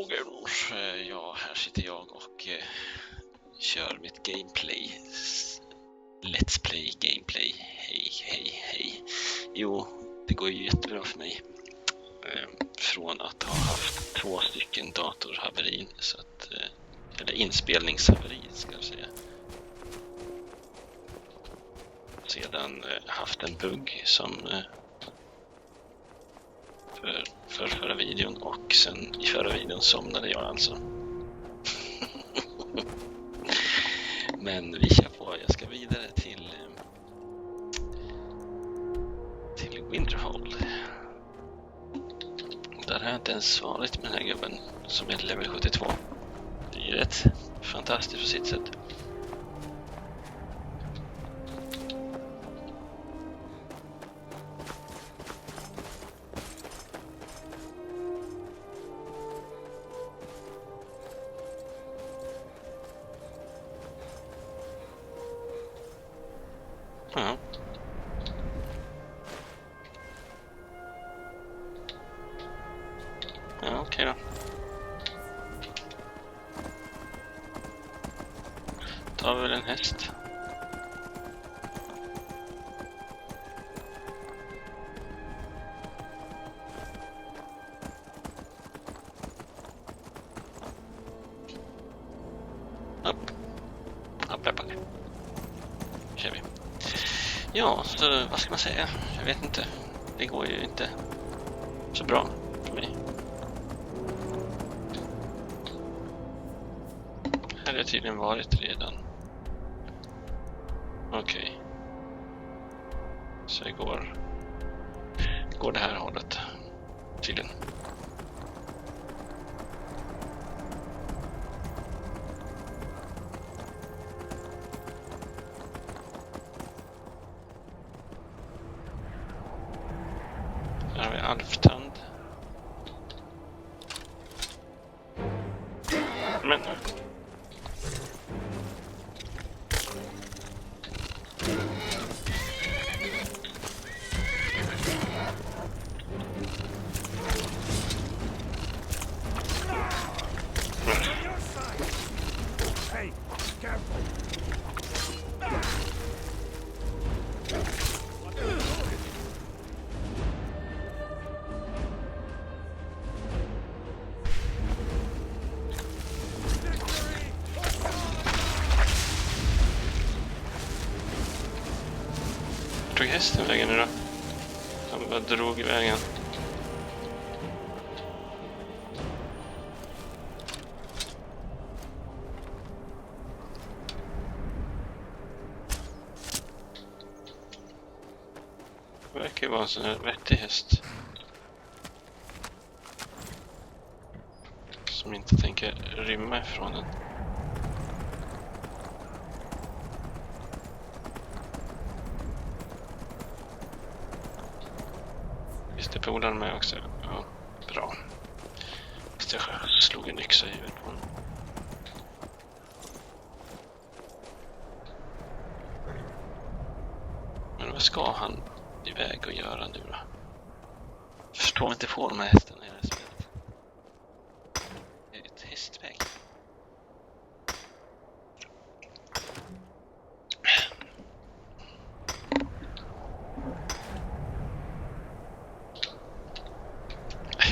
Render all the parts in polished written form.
dagen. Ja, här sitter jag och kör mitt gameplay. Let's play gameplay. Hej. Jo, det går ju jättebra för mig. Från att ha haft 2 stycken datorhaverin, så att, eller inspelningshaveri ska jag säga. Sedan haft en bugg som för förra videon, och sen i förra videon somnade jag alltså. Men vi kör på, jag ska vidare till Winterhold. Där har jag inte ens varit med den här gubben som är level 72. Det är ju rätt fantastiskt på sitt sätt. Ja. Ja, okej då. Tar vi väl en häst. Upp. Kör vi. Ja, så vad ska man säga? Jag vet inte. Det går ju inte så bra för mig. Här har jag tydligen varit redan. Okej. Så det går det här hållet tydligen. Här har vi Alftand. Men tog hästen vägen nu då? Han bara drog i vägen. Det verkar ju vara en sån här vettig häst. Som inte tänker rymma ifrån den. Visst är polaren med också? Ja, bra. Visst jag slog en yxa i huvudet på honom. Men vad ska han iväg och göra nu då? Jag förstår inte på de här hästarna i det här spelet. Det är ett hästväg.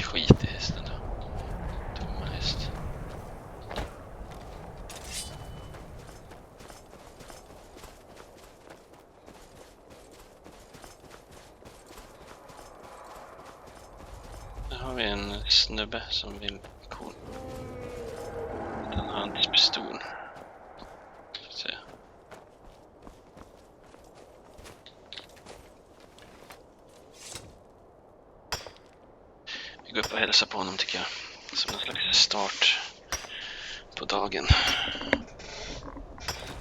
Skit i hästen då. Dumma häst. Där har vi en snubbe som vill cool. Den har en pistol. Så. Vi går upp och hälsar på honom tycker jag. Som en slags start på dagen.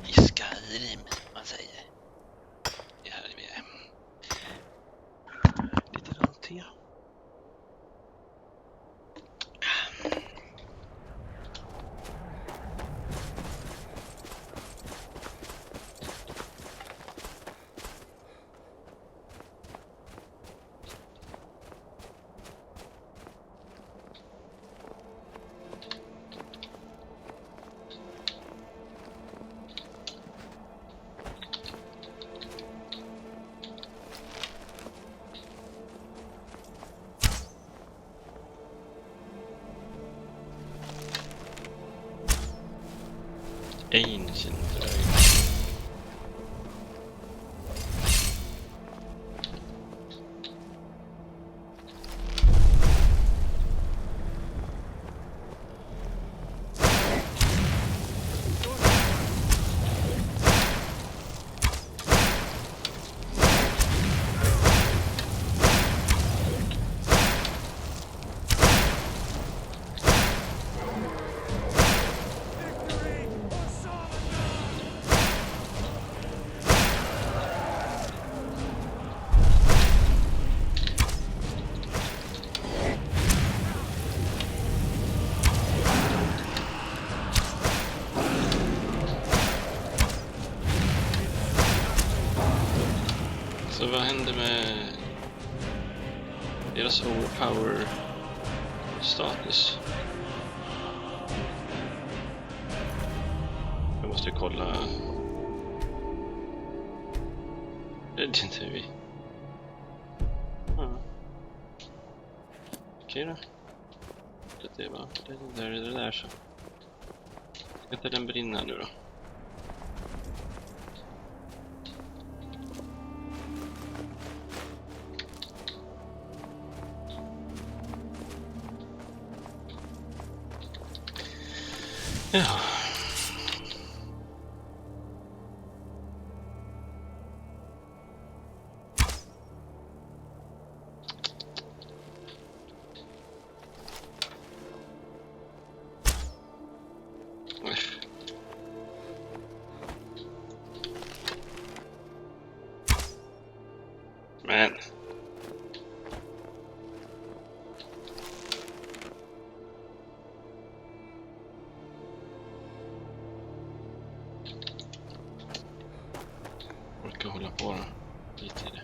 I Skyrim, man säger. Det här är vi. Lite te. Ancient. Så vad händer med deras overpower status? Jag måste kolla. Resident Evil. Okej då. Det var det där så. Ska inte den brinna nu då? Ja. Men orkar hålla på då lite i det.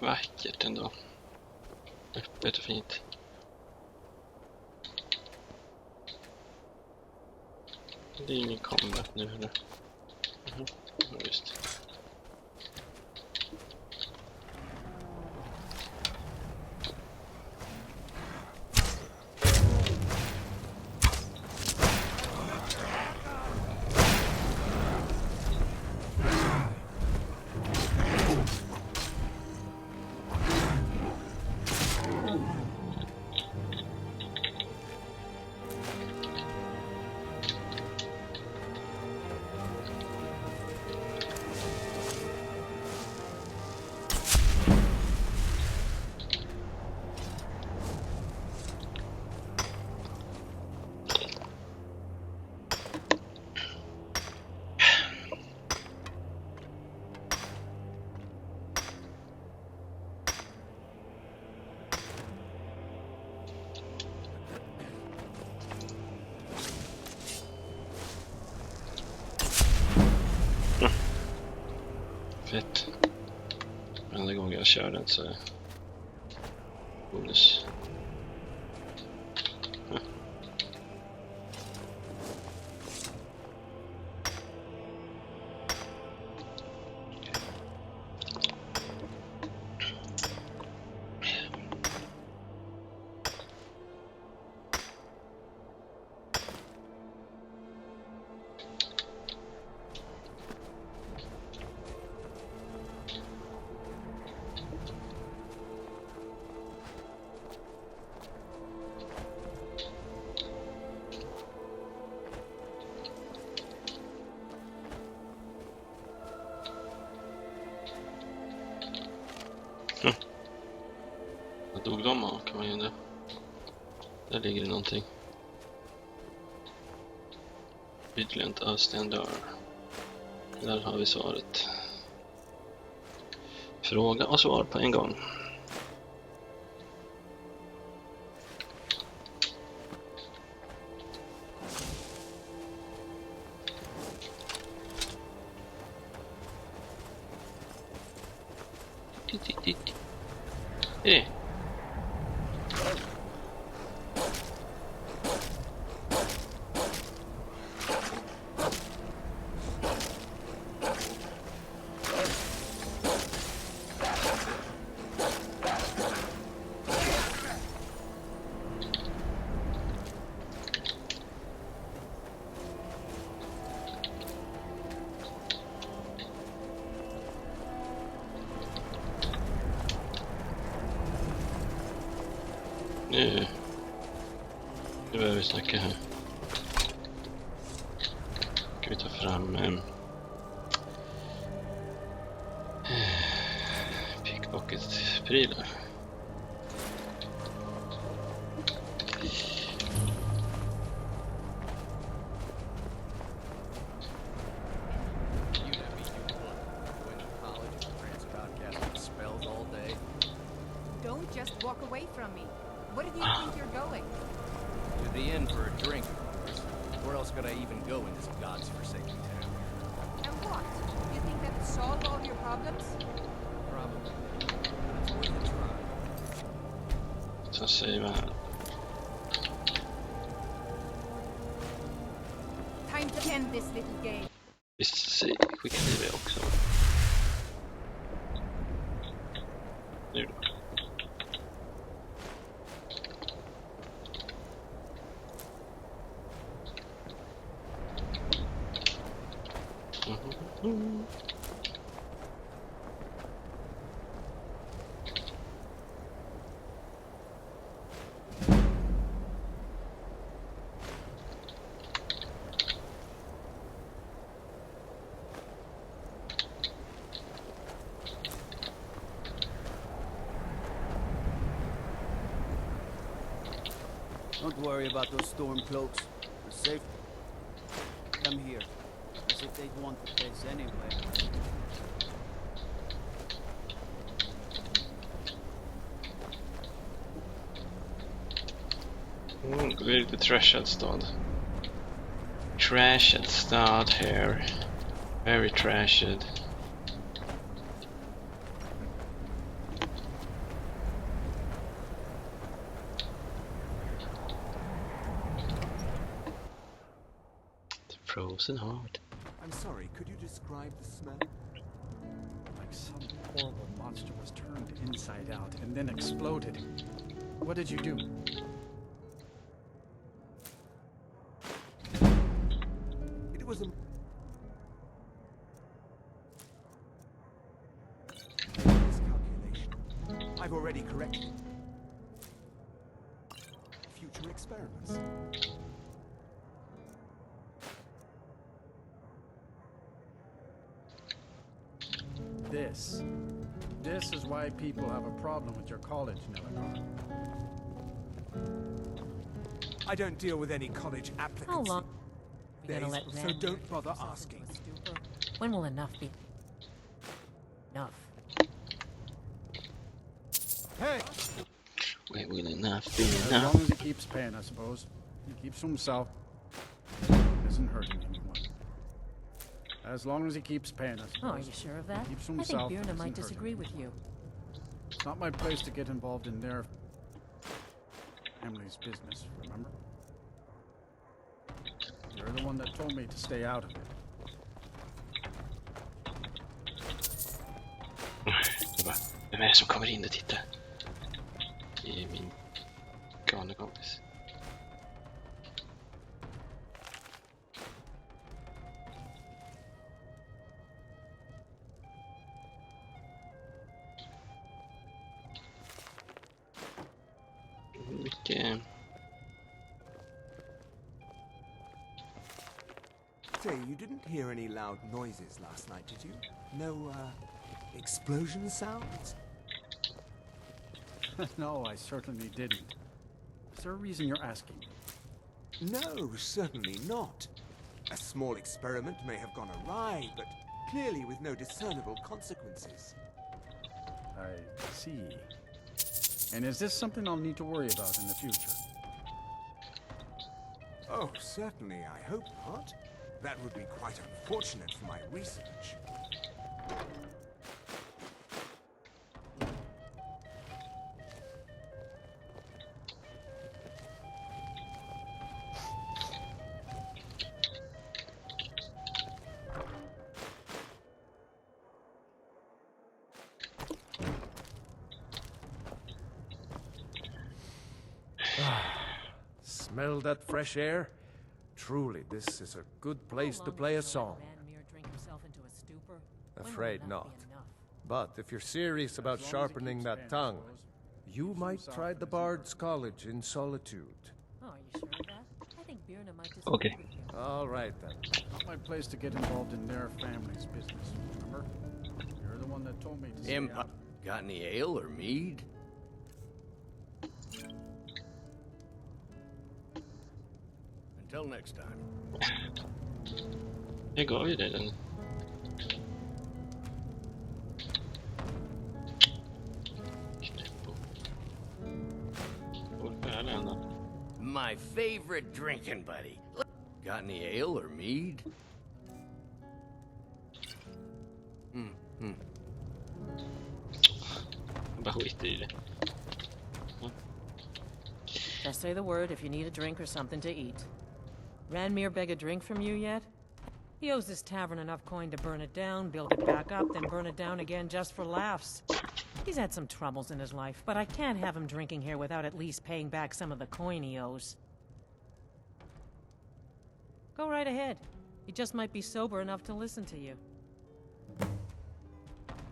Vackert ändå. Öppet och fint. Det är ingen combat nu eller? Ja, just. jag kör den så bonus. Vad dog de av, kan man ju undra. Där ligger det någonting. Vigilant avstängd dörr. Där har vi svaret. Fråga och svar på en gång. Hej! Nu behöver vi snacka här. Ska vi ta fram pickpocket-prylar. Don't just walk away from me. Where do you think you're going? To the inn for a drink, of course. Where else could I even go in this god's forsaken town? And what? You think that will solve all your problems? Probably. It's worth a try. Så säger vi här. Time to end this little game. Visst skickar vi också. Nu. Don't worry about those storm cloaks. They're safe. Come here. As if they'd want the place anyway. Det är lite trashad stad. Trashad stad here. Very trashad. Frozen heart. I'm sorry, could you describe the smell? Like some horrible monster was turned inside out and then exploded. What did you do? It was a... miscalculation. I've already corrected. Future experiments. This is why people have a problem with your college, Nilligar. I don't deal with any college applicants. How long? We're gonna Days, let so them don't bother asking. When will enough be enough? Hey! We will enough be As enough. long as he keeps paying, I suppose. He keeps to himself. Isn't hurting anyone. As long as he keeps paying, I suppose. Oh, are you sure of that? Keeps to I think himself. Birna isn't might hurting disagree with you. It's not my place to get involved in their family's business, remember? You're the one that told me to stay out of it. Vem är det som kommer in och tittar? Det är min galna kompis. Mycket... Say, you didn't hear any loud noises last night, did you? No, explosion sounds? No, I certainly didn't. Is there a reason you're asking? No, certainly not. A small experiment may have gone awry, but clearly with no discernible consequences. I see. And is this something I'll need to worry about in the future? Oh, certainly, I hope not. That would be quite unfortunate for my research. Smell that fresh air? Truly, this is a good place to play a song. Afraid not. But if you're serious about sharpening that tongue, you might try the Bard's College in Solitude. Oh, are you sure of that? I think Birna might just Okay. All right then. Not my place to get involved in their family's business, remember? You're the one that told me to stay out. Got any ale or mead? Until next time. Jag gav ju dig den. My favorite drinking buddy. Got any ale or mead? Bara skiter i det. Just say the word if you need a drink or something to eat. Ranmir beg a drink from you yet? He owes this tavern enough coin to burn it down, build it back up, then burn it down again just for laughs. He's had some troubles in his life, but I can't have him drinking here without at least paying back some of the coin he owes. Go right ahead. He just might be sober enough to listen to you.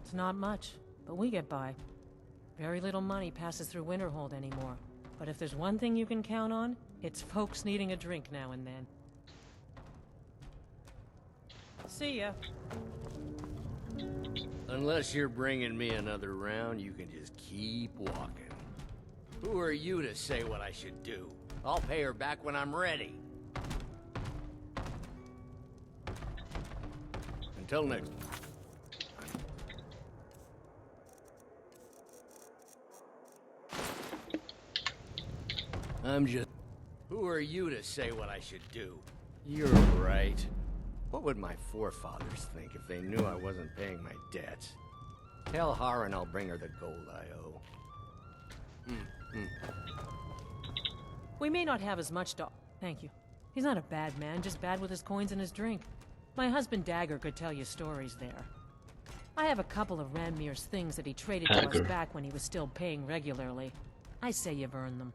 It's not much, but we get by. Very little money passes through Winterhold anymore. But if there's one thing you can count on, it's folks needing a drink now and then. See ya. Unless you're bringing me another round, you can just keep walking. Who are you to say what I should do? I'll pay her back when I'm ready. Until next time. I'm just... Who are you to say what I should do? You're right. What would my forefathers think if they knew I wasn't paying my debts? Tell Har and I'll bring her the gold I owe. We may not have as much to... Thank you. He's not a bad man, just bad with his coins and his drink. My husband Dagger could tell you stories there. I have a couple of Ranmir's things that he traded to us back when he was still paying regularly. I say you've earned them.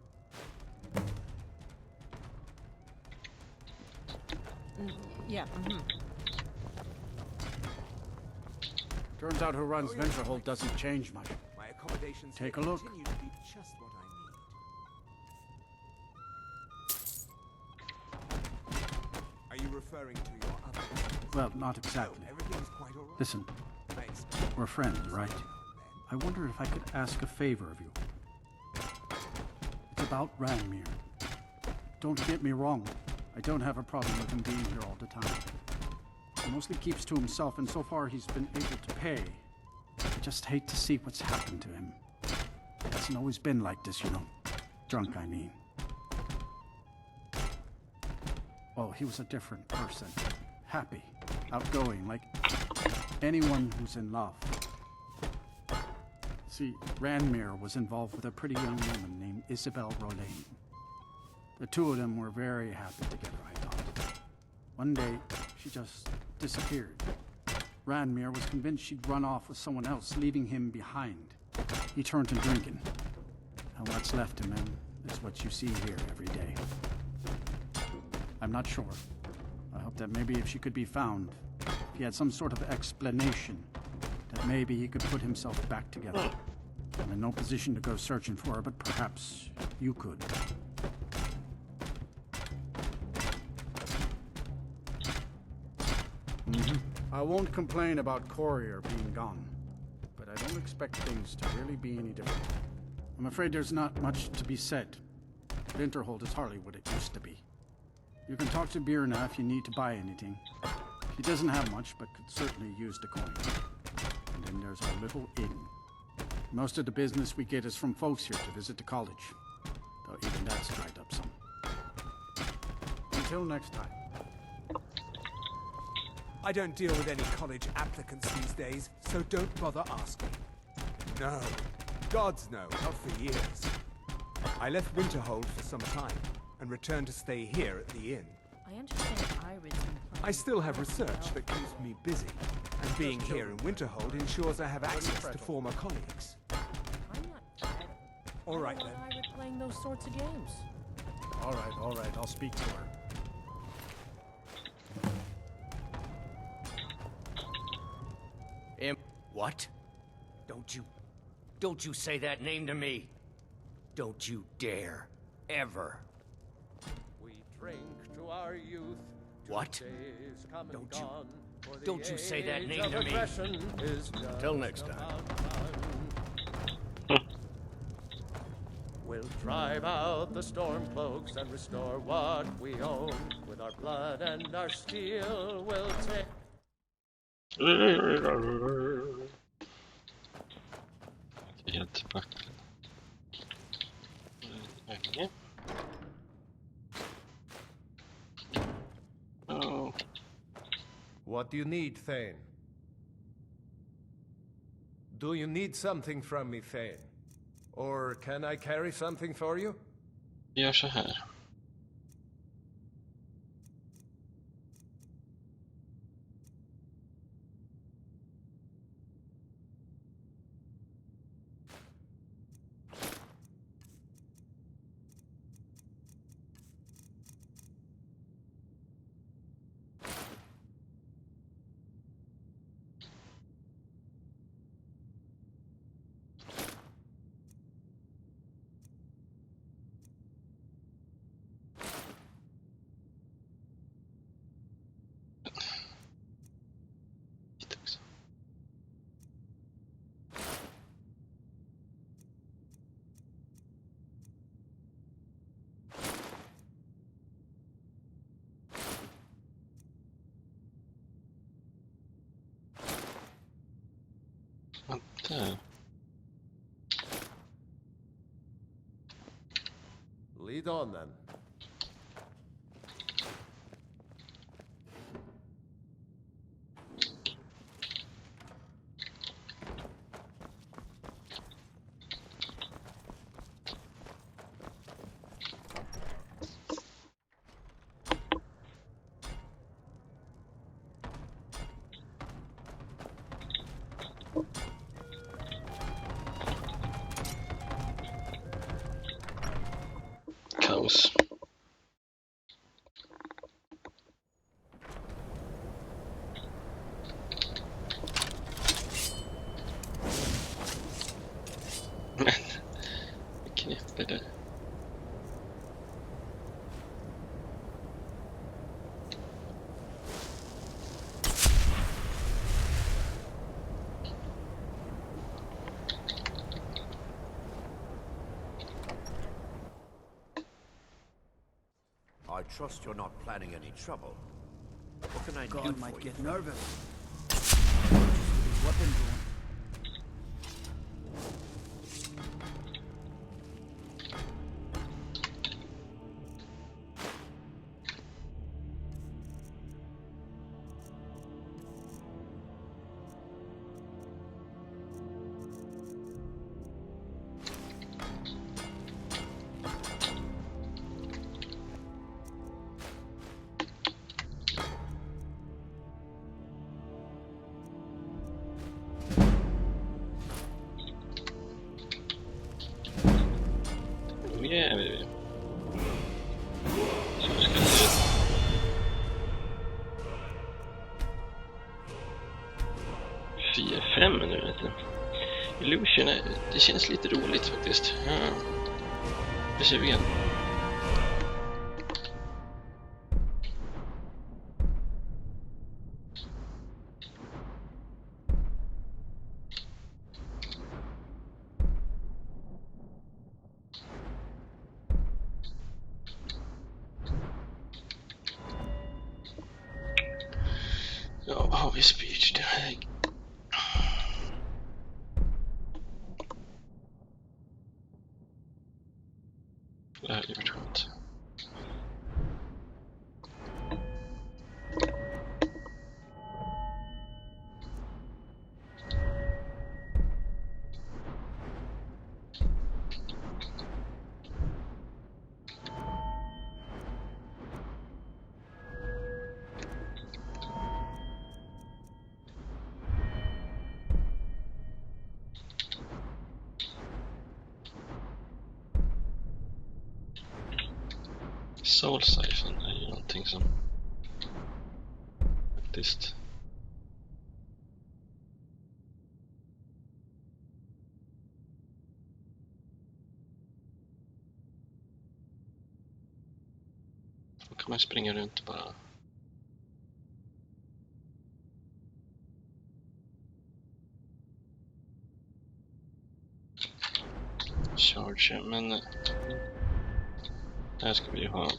Yeah, Turns out who runs Winterhold doesn't change much. My accommodations Take here a look. continue to be just what I need. Are you referring to your other... Well, not exactly. No, everything's quite all right. Listen, I expect we're friends, right? I wonder if I could ask a favor of you. It's about Ranmir. Don't get me wrong. I don't have a problem with him being here all the time. He mostly keeps to himself, and so far he's been able to pay. I just hate to see what's happened to him. He hasn't always been like this, you know. Drunk, I mean. Well, he was a different person. Happy, outgoing, like anyone who's in love. See, Ranmir was involved with a pretty young woman named Isabel Rollane. The two of them were very happy together, I thought. One day, she just disappeared. Ranmir was convinced she'd run off with someone else, leaving him behind. He turned to drinking. And what's left of him is what you see here every day. I'm not sure. I hope that maybe if she could be found, if he had some sort of explanation, that maybe he could put himself back together. I'm in no position to go searching for her, but perhaps you could. I won't complain about Courier being gone, but I don't expect things to really be any different. I'm afraid there's not much to be said. Winterhold is hardly what it used to be. You can talk to Birna if you need to buy anything. She doesn't have much, but could certainly use the coin. And then there's our little inn. Most of the business we get is from folks here to visit the college, though even that's dried up some. Until next time. I don't deal with any college applicants these days, so don't bother asking. No. Gods no, not for years. I left Winterhold for some time, and returned to stay here at the inn. I understand Iris and I still have research that keeps me busy, and being here in Winterhold ensures I have access to former colleagues. I'm not tired. All right I then. don't want Iris playing those sorts of games. All right, I'll speak to her. What? Don't you say that name to me. Don't you dare. Ever. We drink to our youth. What? Days come and Don't you- gone, for the don't you say that age name of to me. aggression is just Till next time. about done. We'll drive out the storm cloaks and restore what we own. With our blood and our steel, we'll take. Helt tillbaka. Länge. Oh. What do you need, Thane? Do you need something from me, Thane? Or can I carry something for you? Gör så här. Hit också. Vänta. Lead on, then. Kaos. Knäpper det. I trust you're not planning any trouble. What can I do God for might you? get nervous. Just with his weapon drawn. 4-5 nu, vet du. Illusion, det känns lite roligt faktiskt. Ja. Det ser vi igen. Ja, vad har vi speech? Det här. Det här är ju skönt. Soul-siphon är ju någonting som faktiskt då kan man springa runt bara. Charge, men här ska vi ju ha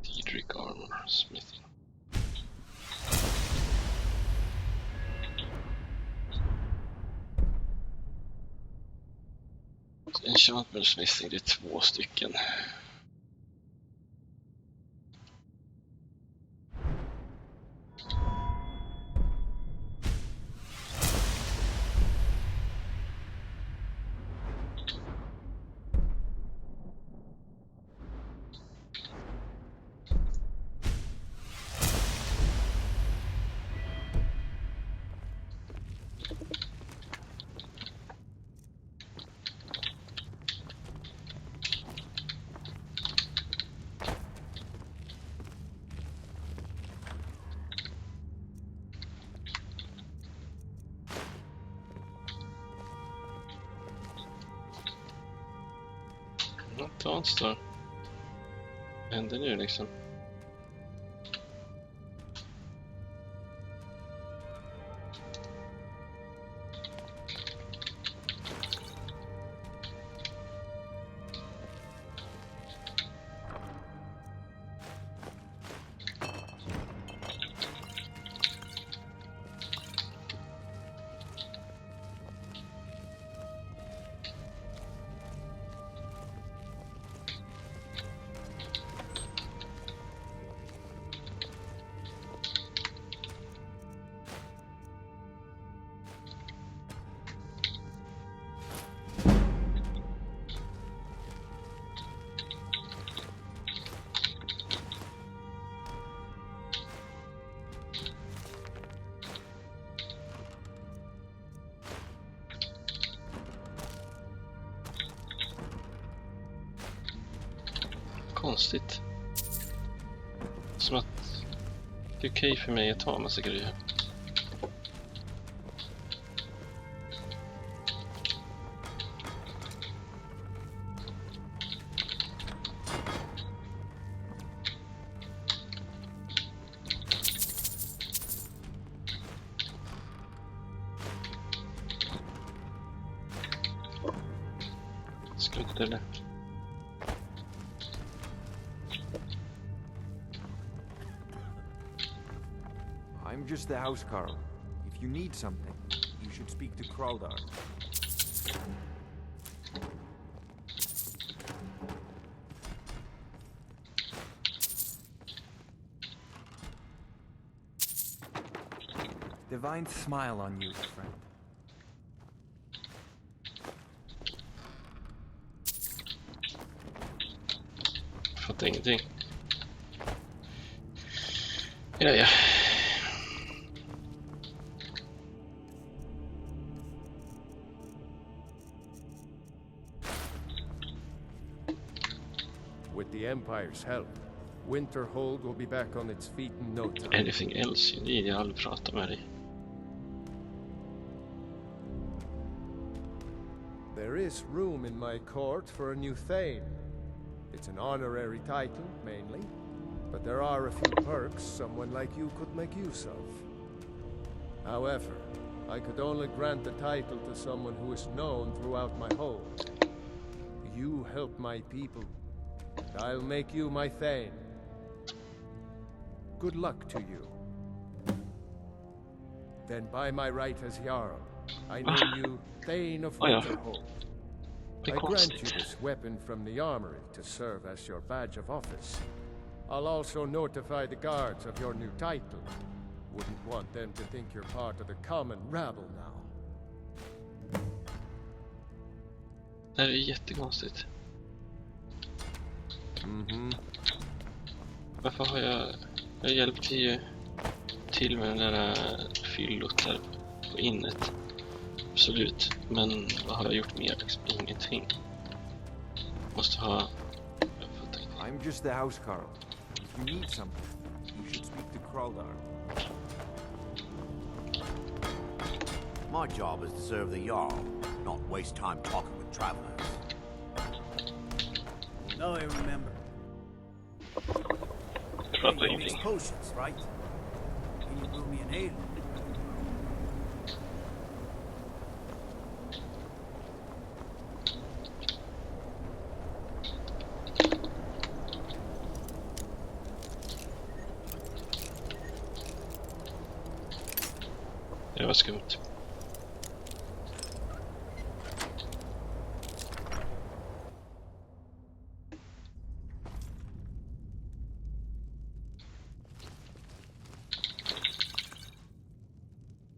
Diedrich Armor Smithing. Enchanted Smithing, det är 2 stycken. Något står. Vad händer nu liksom? Konstigt. Som att det är okej för mig att ta massa grejer. Skrutt eller? I'm just the housecarl. If you need something, you should speak to Kraldar. Divine smile on you, friend. Fattar ingenting. Ja. With the Empire's help, Winterhold will be back on its feet in no time. Anything else you need? Jag har aldrig pratat med dig. there is room in my court for a new Thane. It's an honorary title, mainly, but there are a few perks someone like you could make use of. However, I could only grant the title to someone who is known throughout my hold. You help my people, and I'll make you my Thane. Good luck to you. Then by my right as Jarl, I name you Thane of Oh, ja. Winterhold. Det är I grant you konstigt. this weapon from the armory to serve as your badge of office. I'll also notify the guards of your new title. Wouldn't want them to think you're part of the common rabble now. Det här är jättekonstigt. Varför har jag hjälpte ju till med den där fyllot där på innet. Absolut. Men vad har jag gjort mer? Liksom ingenting. Måste ha... Jag fattar inte. I'm just the house Carl. If you need something, you should speak to Kraldar. My job is to serve the Jarl, not waste time talking with travelers. Now I remember. Pratar You mix ingenting. potions, right? Can you brew me an ale? Det var skumt.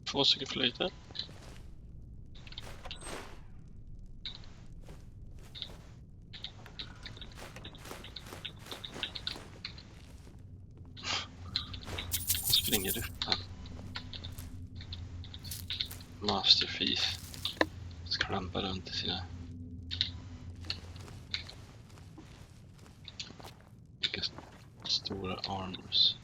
Två stycken flöjter. Han springer upp här. Master Thief. Skrampa runt i sina... Vilka stora armors.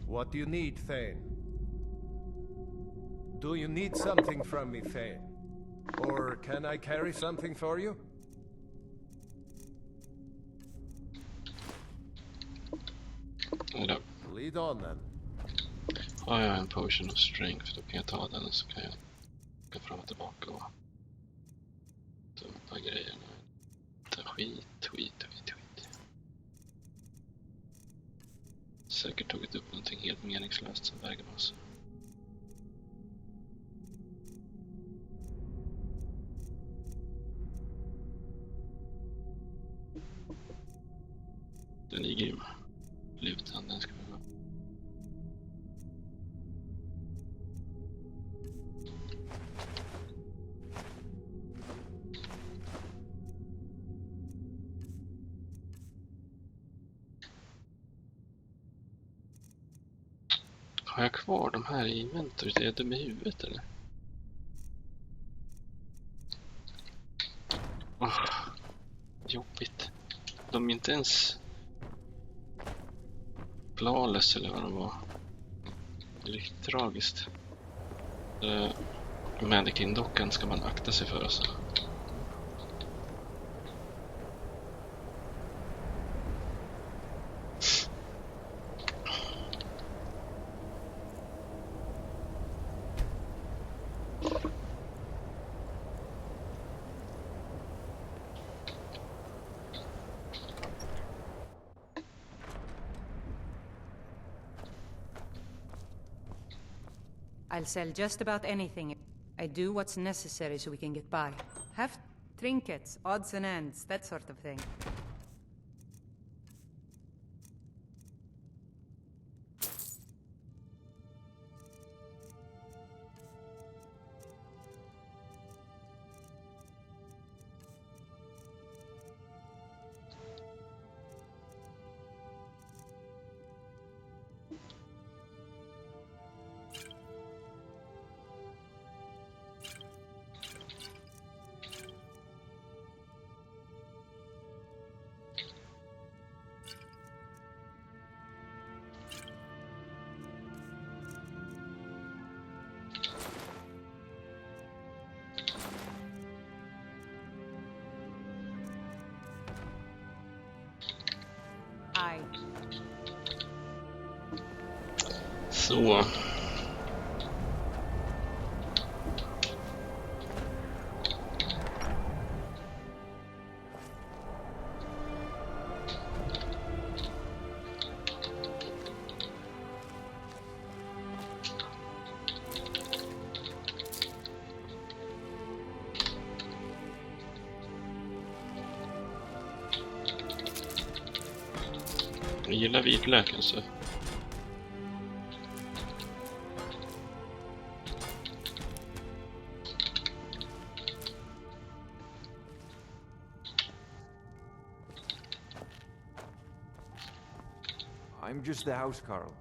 What do you need, Thane? Do you need something from me, Thane? Or can I carry something for you? Eller, Lead on then. har jag en potion of strength, då kan jag ta den och så kan jag gå fram och tillbaka och dumpa grejerna. Ta skit. Säkert tagit upp någonting helt meningslöst som väger massa. Den är grym. Lutan, den ska vi ha. Har jag kvar de här i inventory? Är jag dum i huvudet eller? Jobbigt. De är inte ens flawless eller vad de var. Det är riktigt tragiskt. Mannequin-dockan ska man akta sig för alltså. I'll sell just about anything. I do what's necessary so we can get by. Have trinkets, odds and ends, that sort of thing. Så. Jag gillar vitlök alltså. I'm just the housecarl.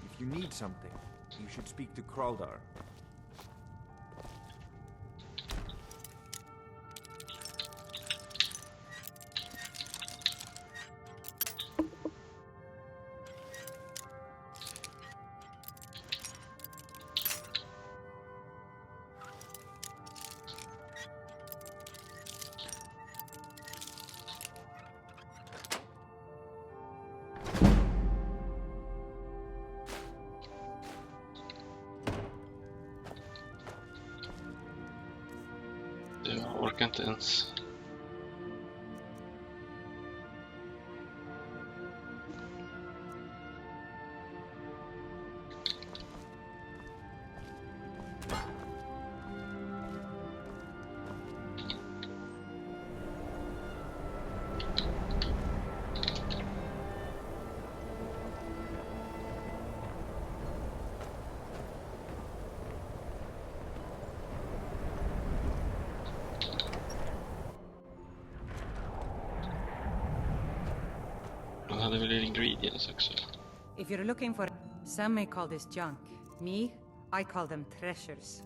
If you need something, you should speak to Kraldar. Jag orkar inte ens. Han hade väl ingredients också. If you're looking for... Some may call this junk. Me, I call them treasures.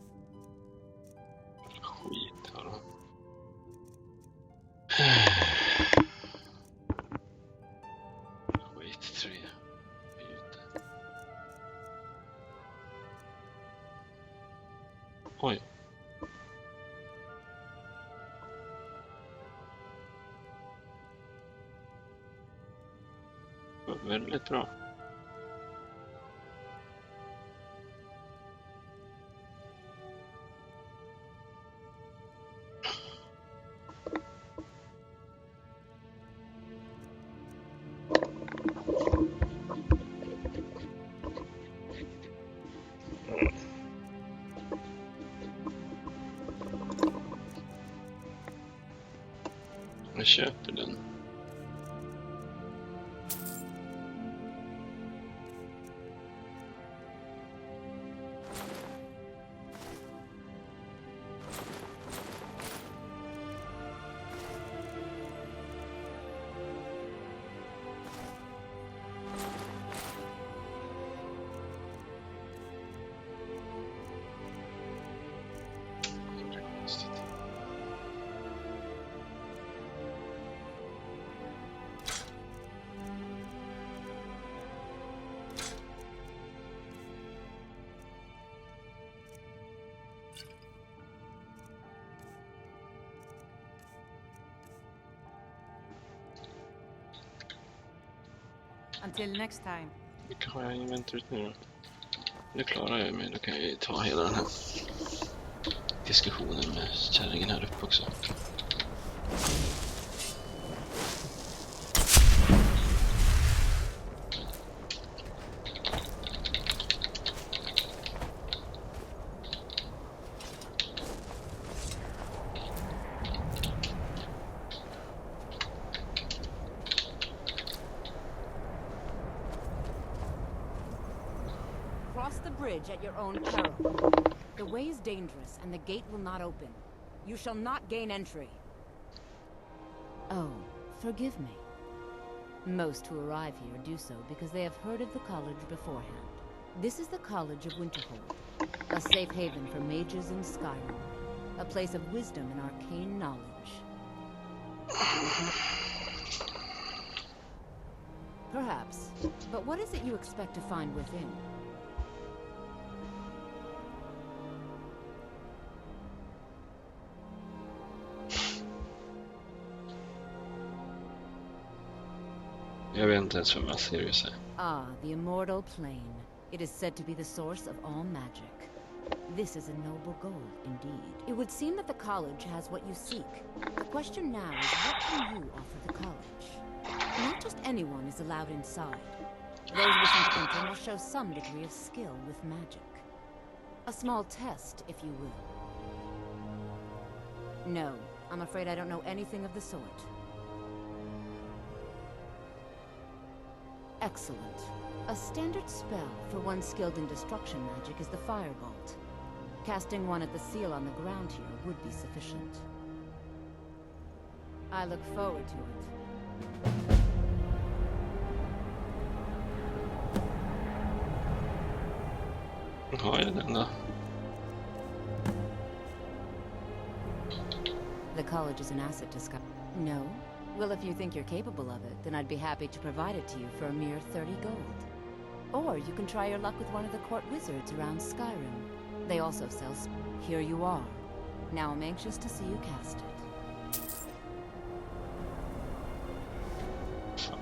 Skit har de. Skit 3. Oj. Väldigt bra. Jag köper den. Until next time. Vilka har jag inventoryt nu då? Nu klarar jag mig, då kan jag ju ta hela den här diskussionen med kärringen här uppe också. Cross the bridge at your own peril. The way is dangerous, and the gate will not open. You shall not gain entry. Oh, forgive me. Most who arrive here do so because they have heard of the college beforehand. This is the College of Winterhold, a safe haven for mages in Skyrim, a place of wisdom and arcane knowledge. Perhaps, but what is it you expect to find within? Jag vet inte ens vad Sirius är. Ah, the immortal plane. It is said to be the source of all magic. This is a noble goal, indeed. It would seem that the college has what you seek. The question now is, what can you offer the college? Not just anyone is allowed inside. Those wishing to enter must show some degree of skill with magic. A small test, if you will. No, I'm afraid I don't know anything of the sort. Excellent. A standard spell for one skilled in destruction magic is the Firebolt. Casting one at the seal on the ground here would be sufficient. I look forward to it. Har jag den då? The college is an asset to Skyrim. No? Well, if you think you're capable of it, then I'd be happy to provide it to you for a mere 30 gold. Or you can try your luck with one of the court wizards around Skyrim. They also sell Here you are. Now I'm anxious to see you cast it.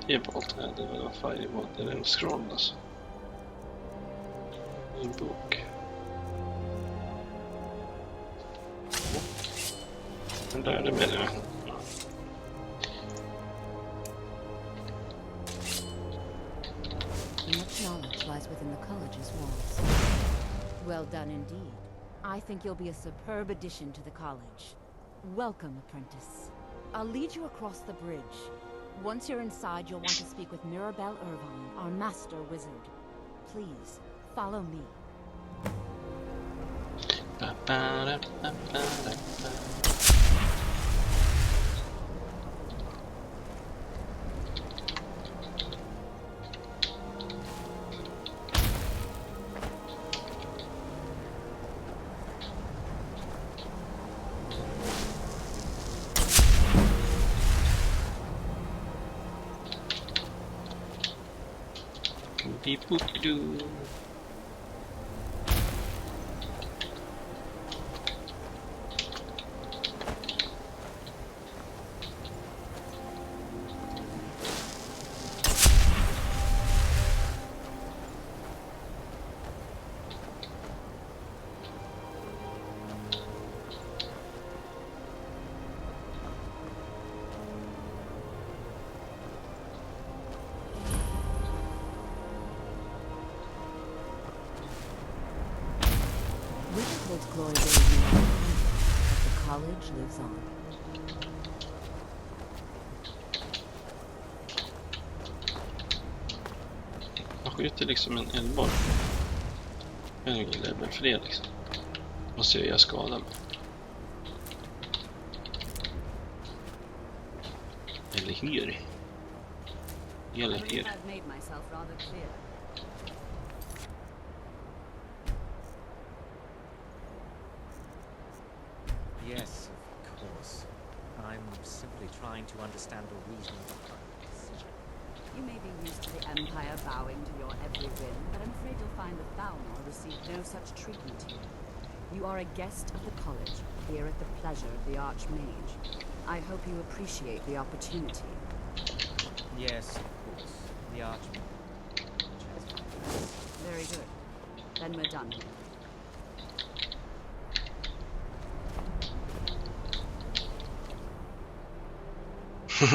Firebolt, nej det var Firebolt, det är en scroll alltså. En bok. Den där är det med det. Much knowledge lies within the college's walls. Well done indeed. I think you'll be a superb addition to the college. Welcome, apprentice. I'll lead you across the bridge. Once you're inside, you'll want to speak with Mirabelle Irvine, our master wizard. Please, follow me. Beep boop doo. Winterhold's glory days may be over, but the college lives on. Man skjuter liksom en eldboll. En level för det liksom. Måste jag göra skada med. Eller hyr. Eller hyr. Yes, of course. I'm simply trying to understand the reason behind the decision. You may be used to the Empire bowing to your every whim, but I'm afraid you'll find that Thalmor received no such treatment here. You are a guest of the college, here at the pleasure of the Archmage. I hope you appreciate the opportunity. Yes, of course. The Archmage. Very good. Then we're done here.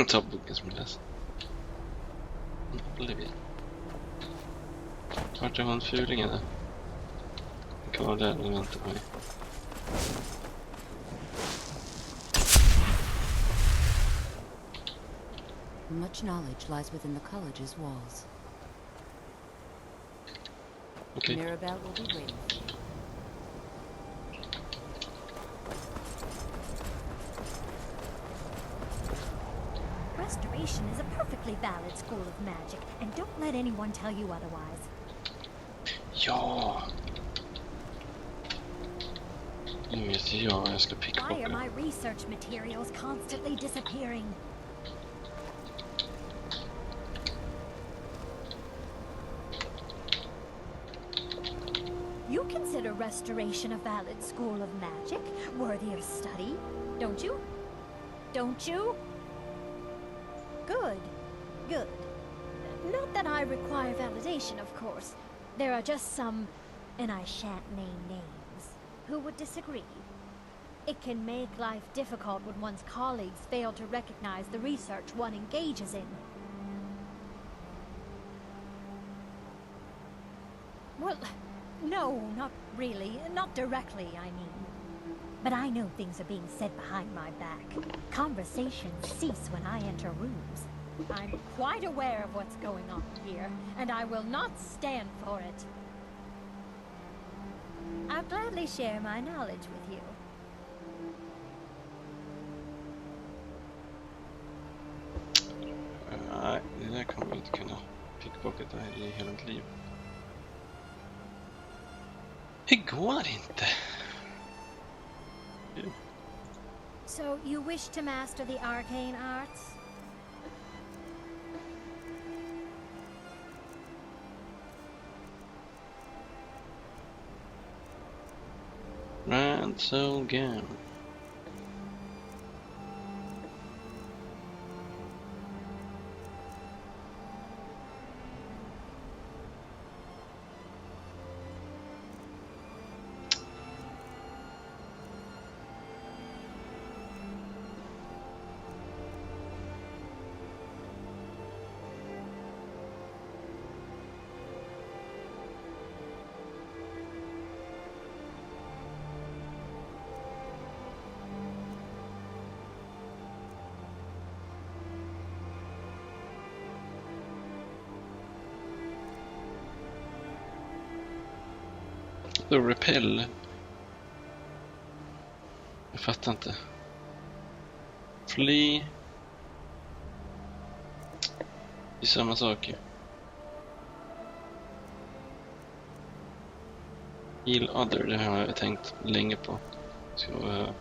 Ta boken som läs. Olivia. Vart är hon fulingen där? Den kan vara där och vänta på mig. Much knowledge lies within the college's walls. Okay. Mirabelle will be waiting for you. Restoration is a perfectly valid school of magic, and don't let anyone tell you otherwise. Ja. Nu vet jag vad jag ska picka Why are på. my research materials constantly disappearing? You consider restoration a valid school of magic, worthy of study, don't you? Don't you? Good. Good. Not that I require validation, of course. There are just some, and I shan't name names, who would disagree. It can make life difficult when one's colleagues fail to recognize the research one engages in. Well, no, not really. Not directly, I mean. But I know things are being said behind my back. Conversations cease when I enter rooms. I'm quite aware of what's going on here, and I will not stand for it. I'll gladly share my knowledge with you. Nej, det där kommer jag inte kunna pickpocketa i hela mitt liv. Det går inte. So, you wish to master the arcane arts? Ransom game. The repel. Jag fattar inte. Flee. Det är samma sak. Heal other, det har jag tänkt länge på. Ska vara...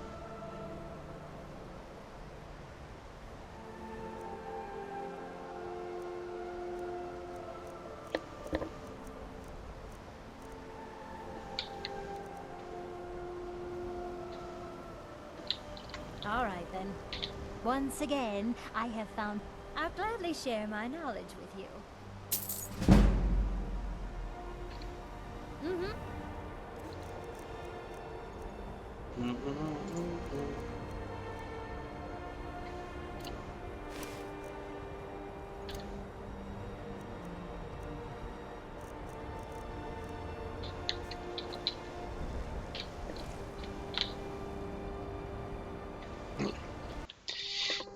All right, then. Once again, I have found... I'll gladly share my knowledge with you. Mm-hmm.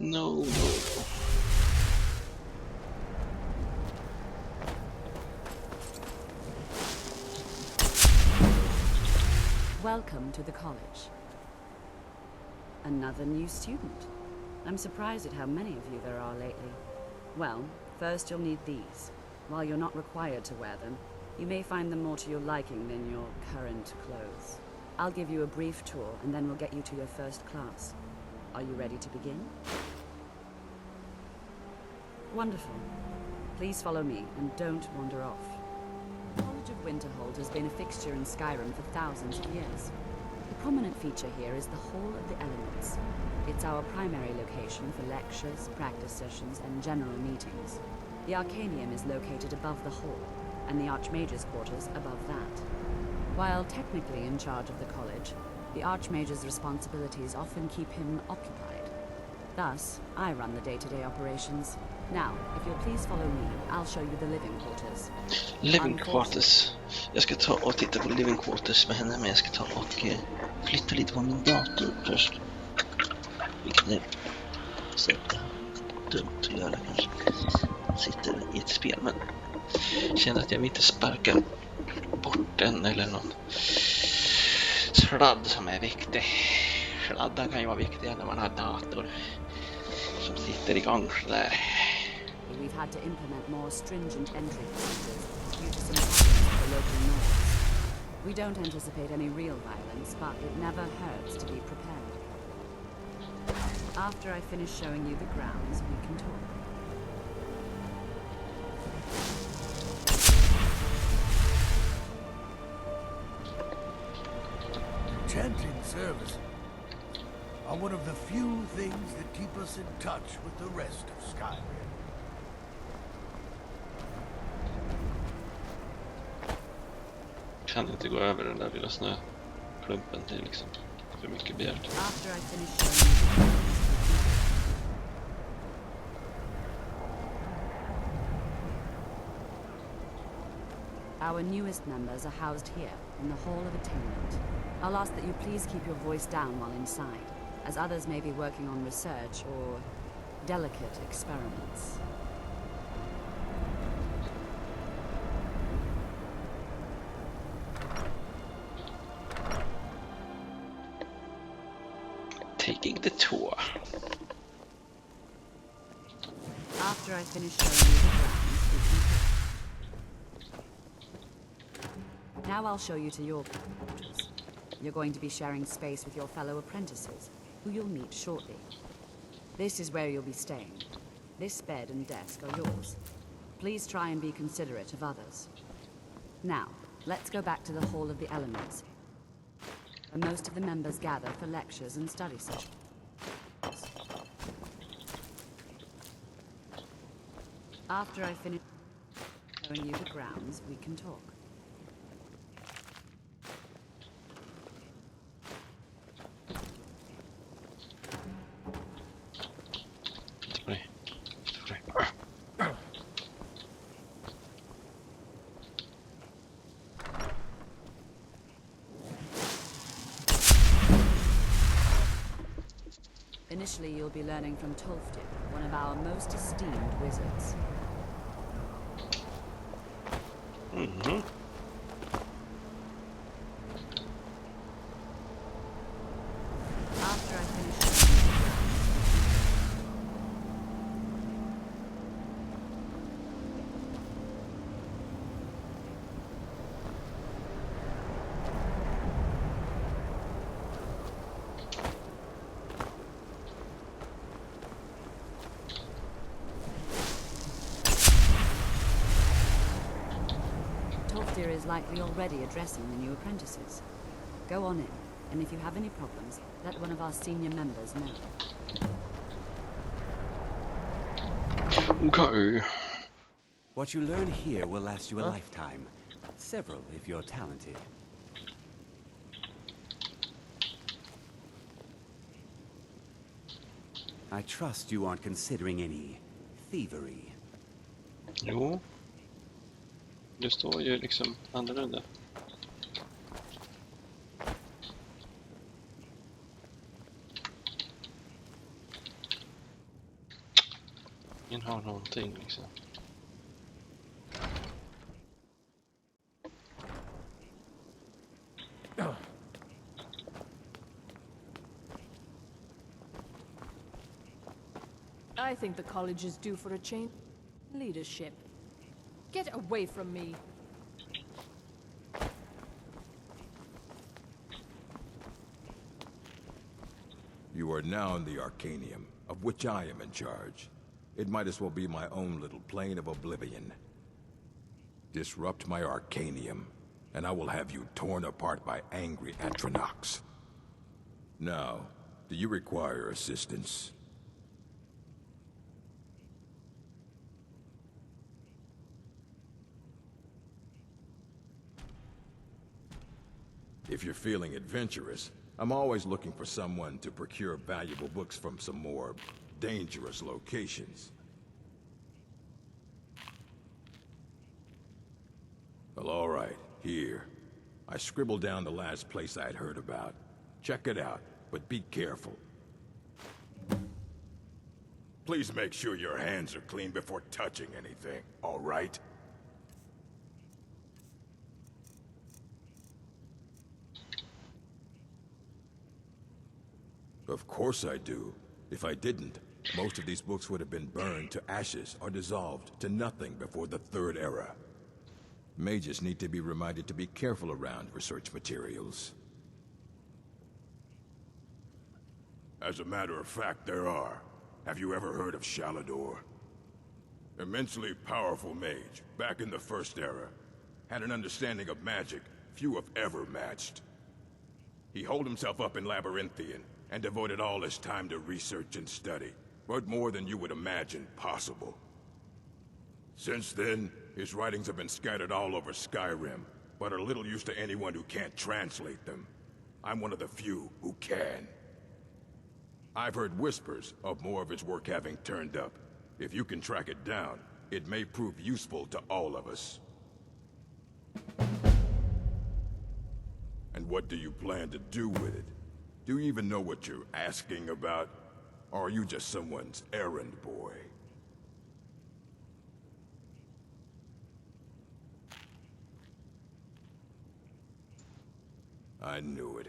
No. Welcome to the college. Another new student. I'm surprised at how many of you there are lately. Well, first you'll need these. While you're not required to wear them, you may find them more to your liking than your current clothes. I'll give you a brief tour, and then we'll get you to your first class. Are you ready to begin? Wonderful. Please follow me, and don't wander off. The College of Winterhold has been a fixture in Skyrim for thousands of years. The prominent feature here is the Hall of the Elements. It's our primary location for lectures, practice sessions, and general meetings. The Arcanium is located above the hall, and the Archmage's quarters above that. While technically in charge of the college, the Archmage's responsibilities often keep him occupied. Thus, I run the day-to-day operations. Now, if you'll please follow me, I'll show you the living quarters. Living quarters. Jag ska ta och titta på living quarters med henne, men jag ska ta och flytta lite på min dator först. Vilket är så dumt att göra kanske. Sitter i ett spel, men känner att jag vill inte sparka bort den eller någon sladd som är viktig. Sladdar kan ju vara viktiga när man har dator som sitter igång där. We've had to implement more stringent entry procedures due to some problems with the local norms. We don't anticipate any real violence, but it never hurts to be prepared. After I finish showing you the grounds, we can talk. Chanting services are one of the few things that keep us in touch with the rest of Skyrim. Kan inte gå över den där lilla snöklumpen, det är liksom för mycket begärt. After I finish showing you our newest members are housed here, in the Hall of Attainment. I'll ask that you please keep your voice down while inside, as others may be working on research or delicate experiments. Taking the tour. After I finish showing you the grounds, we can... Now I'll show you to your quarters. You're going to be sharing space with your fellow apprentices, who you'll meet shortly. This is where you'll be staying. This bed and desk are yours. Please try and be considerate of others. Now, let's go back to the Hall of the Elements, where most of the members gather for lectures and study sessions. After I finish showing you the grounds, we can talk. Initially, you'll be learning from Tolfdir, one of our most esteemed wizards. Mm-hmm. After I finish Tolfdir is likely already addressing the new apprentices. Go on in, and if you have any problems, let one of our senior members know. Okay. What you learn here will last you a lifetime. Several, if you're talented. I trust you aren't considering any thievery. Jo. Det står ju liksom annorlunda. Ingen har någonting liksom. I think the college is due for a change. Leadership. Get away from me. You are now in the Arcanium, of which I am in charge. It might as well be my own little plane of oblivion. Disrupt my Arcanium, and I will have you torn apart by angry Atronachs. Now, do you require assistance? If you're feeling adventurous, I'm always looking for someone to procure valuable books from some more dangerous locations. Well, all right, here. I scribbled down the last place I'd heard about. Check it out, but be careful. Please make sure your hands are clean before touching anything, all right? Of course I do. If I didn't, most of these books would have been burned to ashes or dissolved to nothing before the Third Era. Mages need to be reminded to be careful around research materials. As a matter of fact, there are. Have you ever heard of Shalador? Immensely powerful mage, back in the First Era. Had an understanding of magic few have ever matched. He holed himself up in Labyrinthian, and devoted all his time to research and study, but more than you would imagine possible. Since then, his writings have been scattered all over Skyrim, but are little use to anyone who can't translate them. I'm one of the few who can. I've heard whispers of more of his work having turned up. If you can track it down, it may prove useful to all of us. And what do you plan to do with it? Do you even know what you're asking about? Or are you just someone's errand boy? I knew it.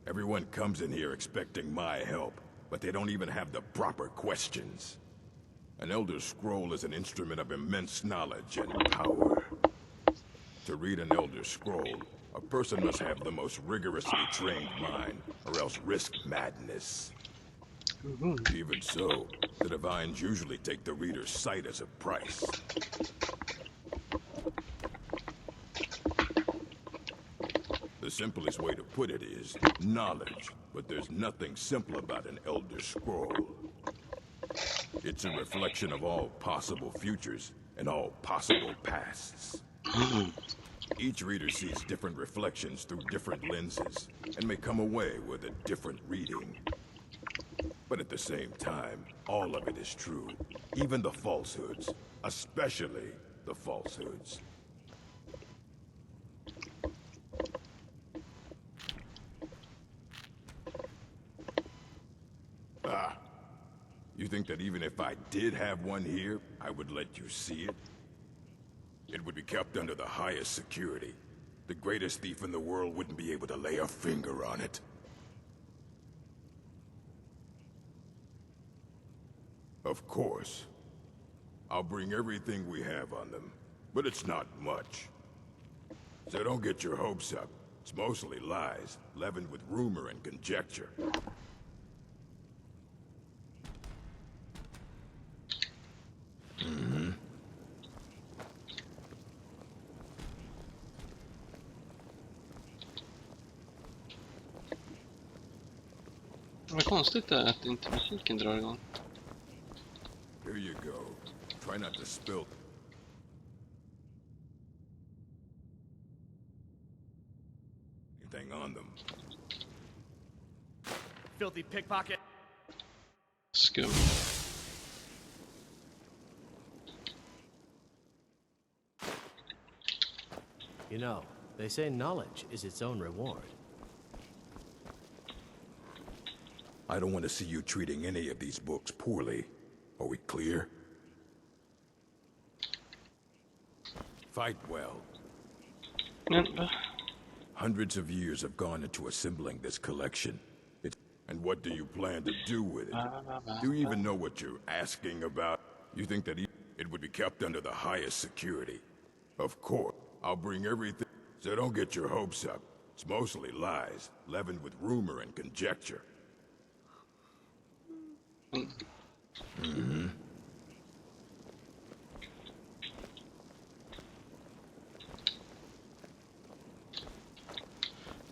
Everyone comes in here expecting my help, but they don't even have the proper questions. An Elder Scroll is an instrument of immense knowledge and power. To read an Elder Scroll, a person must have the most rigorously trained mind, or else risk madness. Even so, the Divines usually take the reader's sight as a price. The simplest way to put it is knowledge, but there's nothing simple about an Elder Scroll. It's a reflection of all possible futures and all possible pasts. Each reader sees different reflections through different lenses and may come away with a different reading. But at the same time, all of it is true, even the falsehoods, especially the falsehoods. Ah, you think that even if I did have one here, I would let you see it? It would be kept under the highest security. The greatest thief in the world wouldn't be able to lay a finger on it. Of course. I'll bring everything we have on them, but it's not much. So don't get your hopes up. It's mostly lies, leavened with rumor and conjecture. Vad konstigt det är att inte musiken drar igång. Here you go. Try not to spill. Anything on them. Filthy pickpocket. Skum. You know, they say knowledge is its own reward. I don't want to see you treating any of these books poorly. Are we clear? Fight well. Hundreds of years have gone into assembling this collection. And what do you plan to do with it? Do you even know what you're asking about? You think that it would be kept under the highest security? Of course. I'll bring everything. So don't get your hopes up. It's mostly lies, leavened with rumor and conjecture.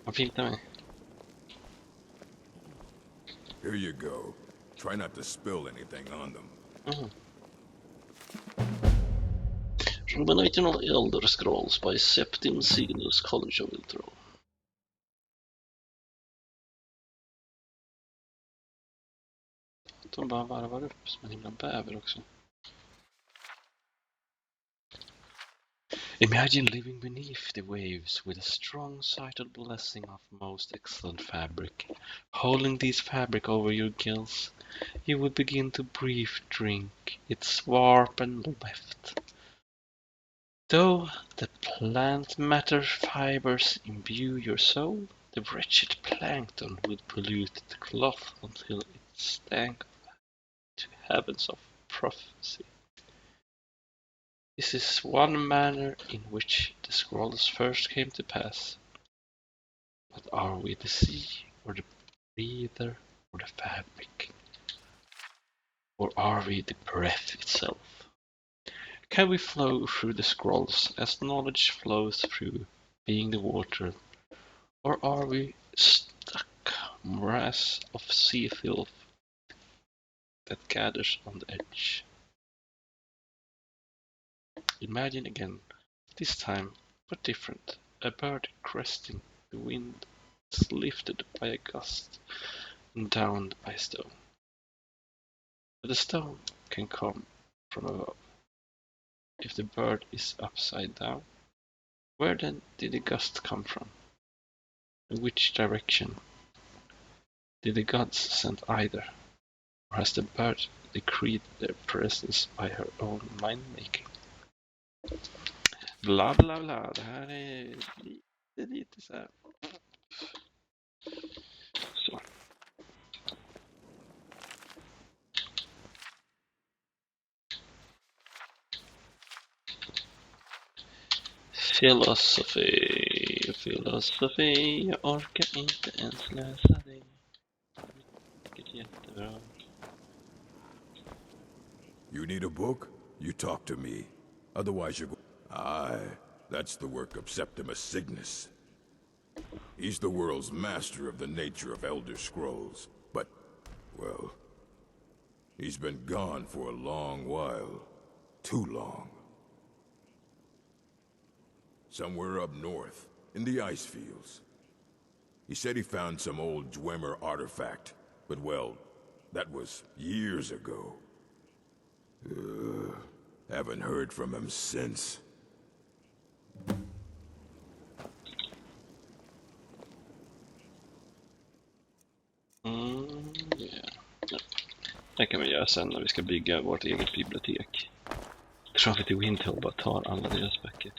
Vad fick det mig? Here you go. Try not to spill anything on them. Ruminating on Elder Scrolls by Septim Signus College of Winterhold. De bara varvar upp som en himla bäver också. Imagine living beneath the waves with a strong-sighted blessing of most excellent fabric. Holding this fabric over your gills, you would begin to drink its warp and lift. Though the plant matter fibers imbue your soul, the wretched plankton would pollute the cloth until it stank to heavens of prophecy. This is one manner in which the scrolls first came to pass. But are we the sea, or the breather, or the fabric? Or are we the breath itself? Can we flow through the scrolls as knowledge flows through, being the water? Or are we stuck morass of sea filth that gathers on the edge? Imagine again, this time, but different, A bird cresting the wind is lifted by a gust and downed by a stone. But the stone can come from above. If the bird is upside down, where then did the gust come from? In which direction? Did the gods send either? Or has the bird decreed their presence by her own mind-making? Bla bla bla, det här är lite så här. Så. Filosofi, jag orkar inte ens läsa det. Vilket jättebra. You need a book? You talk to me. Otherwise you're Aye, that's the work of Septimus Cygnus. He's the world's master of the nature of Elder Scrolls. But, well, he's been gone for a long while. Too long. Somewhere up north, in the ice fields. He said he found some old Dwemer artifact, but well, that was years ago. Haven't heard from him since. Yeah. Det kan vi göra sen när vi ska bygga vårt eget bibliotek. Drar vi till Winterhold och tar alla deras böcker.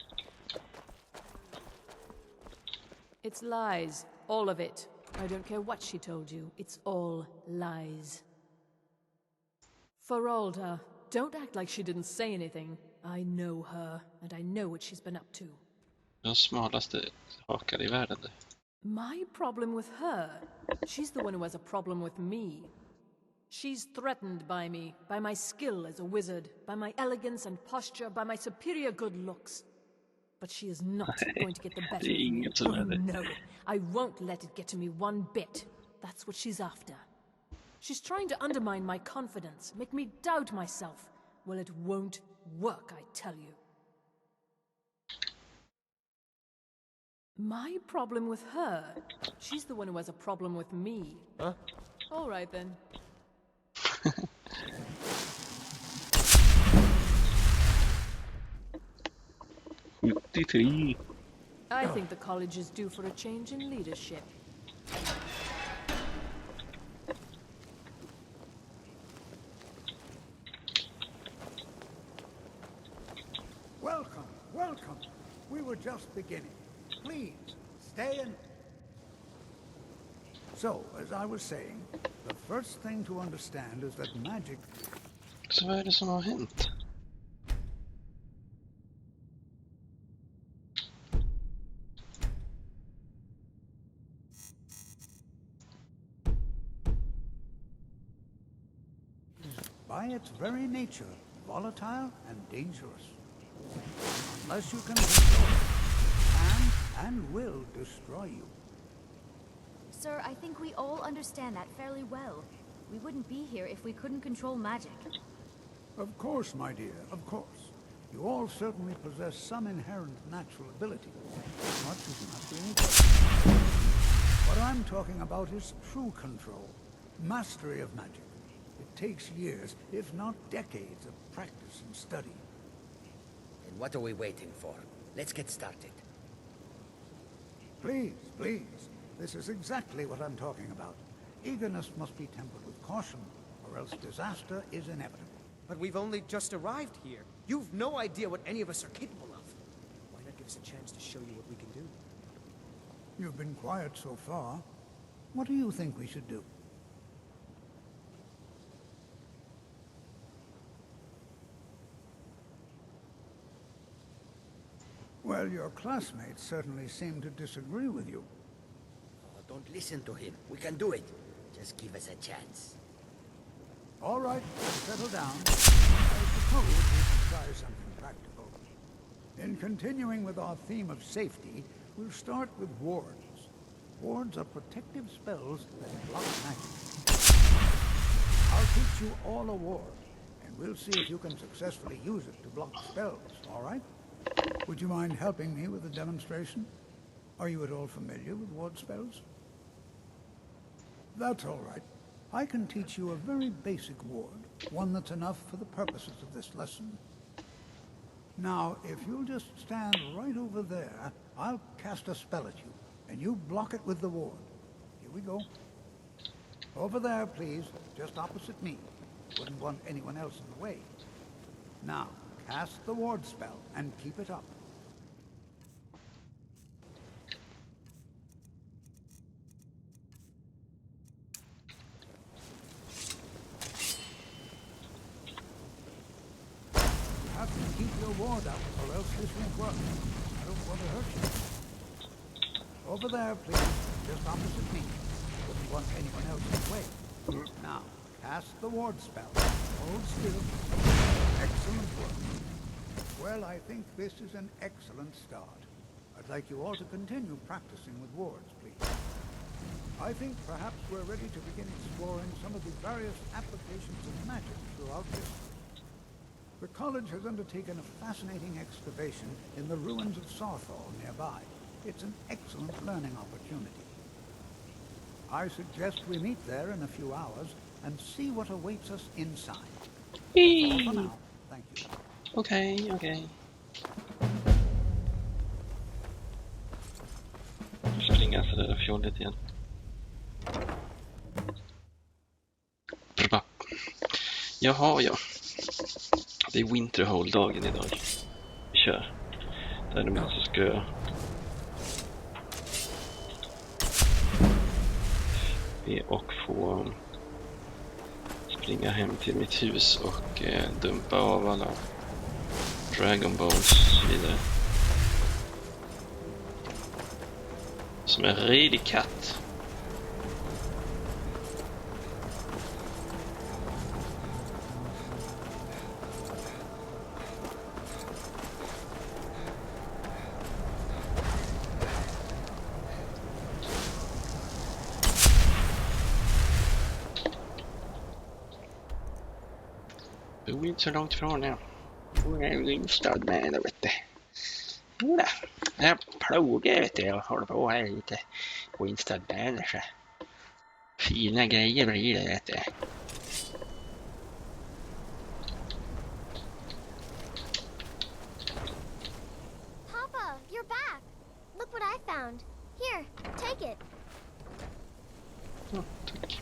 It's lies. All of it. I don't care what she told you. It's all lies. Feralda, don't act like she didn't say anything. I know her, and I know what she's been up to. Den smalaste hakan I världen. My problem with her? She's the one who has a problem with me. She's threatened by me, by my skill as a wizard, by my elegance and posture, by my superior good looks. But she is not going to get the better of me. Oh, no, I won't let it get to me one bit. That's what she's after. She's trying to undermine my confidence, make me doubt myself. Well, it won't work, I tell you. My problem with her? She's the one who has a problem with me. Huh? All right, then. I think the college is due for a change in leadership. Welcome, welcome. We were just beginning. Please, stay in. So, as I was saying, the first thing to understand is that magic... Så vad är det som har hänt? by its very nature, volatile and dangerous. Unless you can control it, can and will destroy you. Sir, I think we all understand that fairly well. We wouldn't be here if we couldn't control magic. Of course, my dear, of course. You all certainly possess some inherent natural ability. Much is not really possible. What I'm talking about is true control, mastery of magic. It takes years, if not decades, of practice and study. And what are we waiting for? Let's get started. Please, please. This is exactly what I'm talking about. Eagerness must be tempered with caution, or else disaster is inevitable. But we've only just arrived here. You've no idea what any of us are capable of. Why not give us a chance to show you what we can do? You've been quiet so far. What do you think we should do? Well, your classmates certainly seem to disagree with you. Oh, don't listen to him. We can do it. Just give us a chance. All right, let's settle down. I suppose we should try something practical. In continuing with our theme of safety, we'll start with wards. Wards are protective spells that block magic. I'll teach you all a ward, and we'll see if you can successfully use it to block spells, all right? Would you mind helping me with the demonstration? Are you at all familiar with ward spells? That's all right. I can teach you a very basic ward, one that's enough for the purposes of this lesson. Now, if you'll just stand right over there, I'll cast a spell at you, and you block it with the ward. Here we go. Over there, please, just opposite me. Wouldn't want anyone else in the way. Now, cast the ward spell, and keep it up. You have to keep your ward up, or else this won't work. I don't want to hurt you. Over there, please, just opposite me. Wouldn't want anyone else in the way. Now, cast the ward spell. Hold still. Excellent work. Well, I think this is an excellent start. I'd like you all to continue practicing with wards, please. I think perhaps we're ready to begin exploring some of the various applications of magic throughout history. The college has undertaken a fascinating excavation in the ruins of Saarthal nearby. It's an excellent learning opportunity. I suggest we meet there in a few hours and see what awaits us inside. All for now. Thank you. Okej. Springa så där fjollet igen. Bra. Jaha, ja. Det är Winterhold-dagen idag. Vi kör. Däremot så ska jag be och få springa hem till mitt hus och dumpa av alla Dragon Bones och så vidare. Som en redig katt. Det är inte så långt ifrån det. Hon är ju instad med det, vet du. Ja, jag plogar, vet du. Jag håller på här lite på instad med det. Fina grejer blir det, vet du. Papa, you're back. Look what I found. Here, take it. Ja, tack.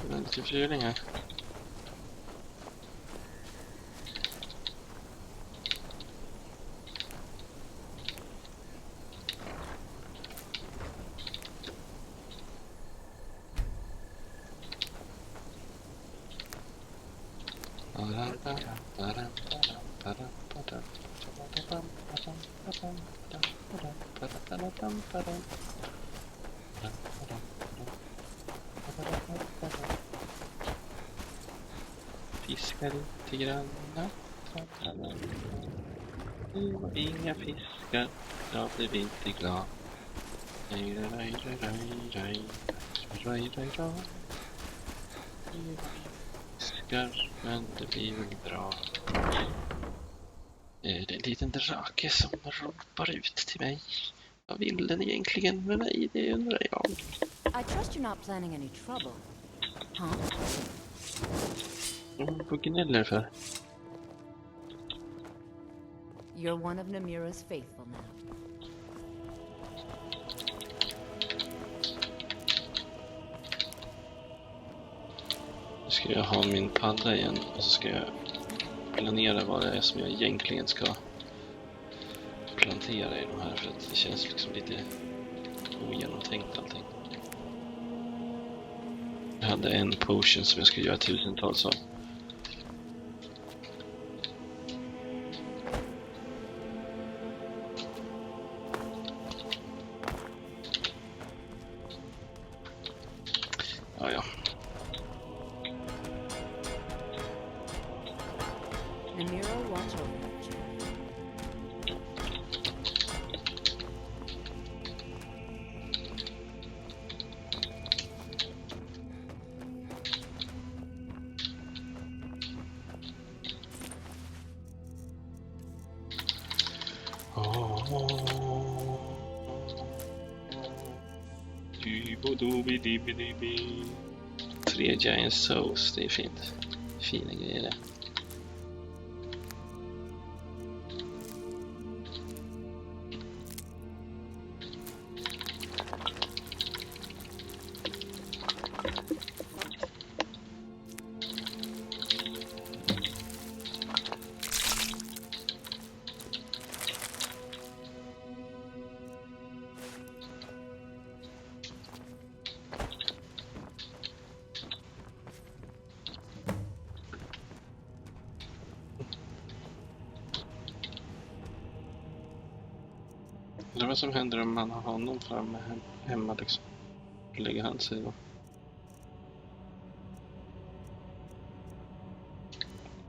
Det är lite förkylning här. Fiskar lite granna. Inga fiskar. Jag blir inte glad. Fiskar, men det blir väl bra. Är det en liten drake som ropar ut till mig? Vad vill den egentligen med mig? Det undrar jag. I trust you're not planning any trouble. Huh? Vad gnäller för? You're one of Namira's faithful now. Nu ska jag ha min padda igen och så ska jag planera vad det är som jag egentligen ska plantera i de här, för att det känns liksom lite ogenomtänkt allting. Jag hade en potion som jag skulle göra tusentals av. Ja. Namira, watch over you. Oh. 3 giant souls, det är fint. Fina grejer det. Det är vad som händer om man har honom framme hemma liksom. Hur lägger han sig då?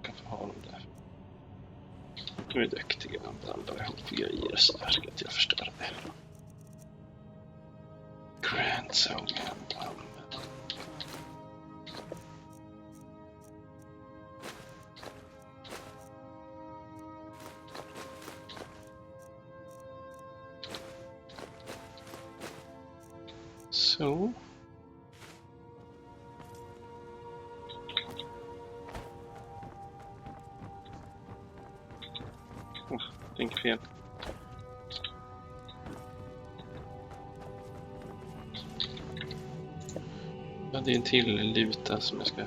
Kan få ha dem där. De är duktiga, han blandar ihop grejer så här ska jag förstöra det. Grandson Emblem. Så. Tänk fel. Ja, det är en till luta som jag ska...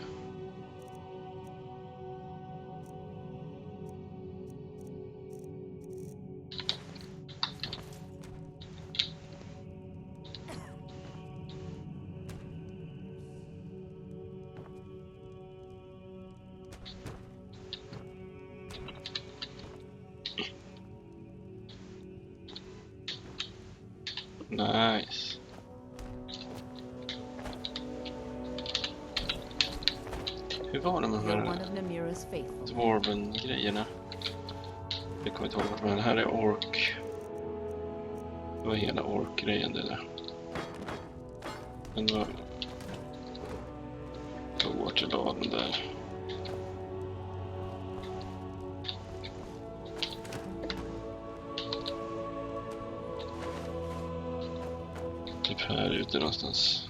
Nice. Hur var det med de här dwarven-grejerna? Jag kommer inte ihåg vad det här är ork. Det var hela ork-grejen det där. Den var... Vart jag la den där. Typ här ute någonstans.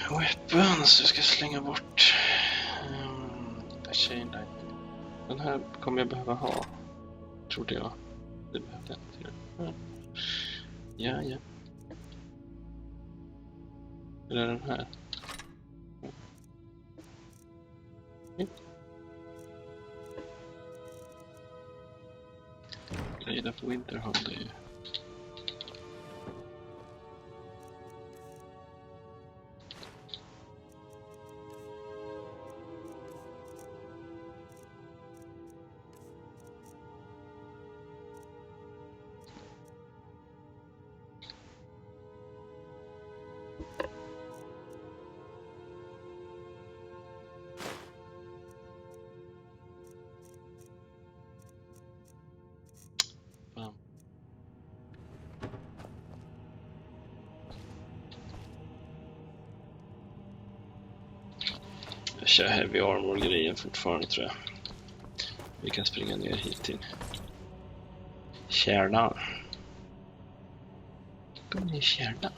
Weapons, jag ska slänga bort den här kommer jag behöva ha, trodde jag. Det behövde jag inte. Ja. Eller är den här? Grejerna på Winterhold är ju... Jag kör heavy armor-grejen fortfarande tror jag. Vi kan springa ner hit till kärnan. Kom ner kärnan.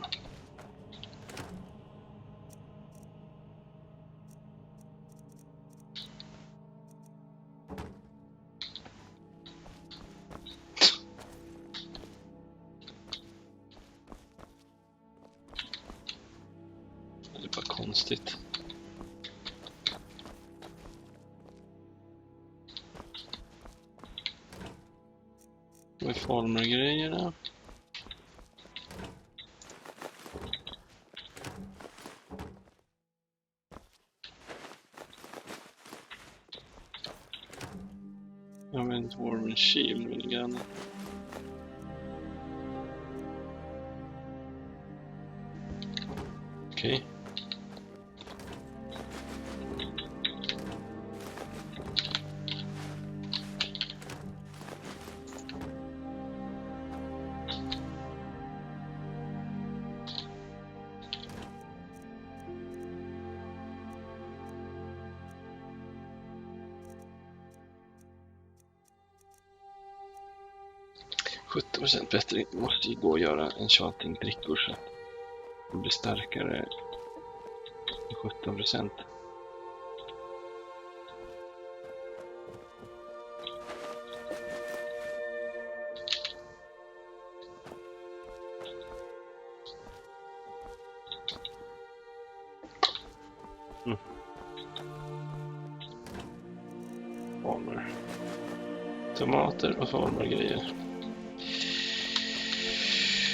Det är bara konstigt. Med former-grejerna. Jag har en Dwarven Shield med en granne. Okej. 17% bättre. Det måste ju gå att göra Enchanted drickor så att det blir starkare i 17%. Former. Tomater och formergrejer.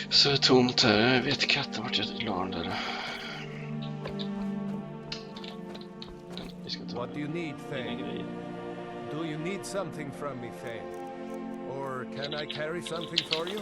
Så tomt här. Jag vet katten vart jag la den där. Vi ska ta What do you need, Thane? Do you need something from me, Thane? Or can I carry something for you?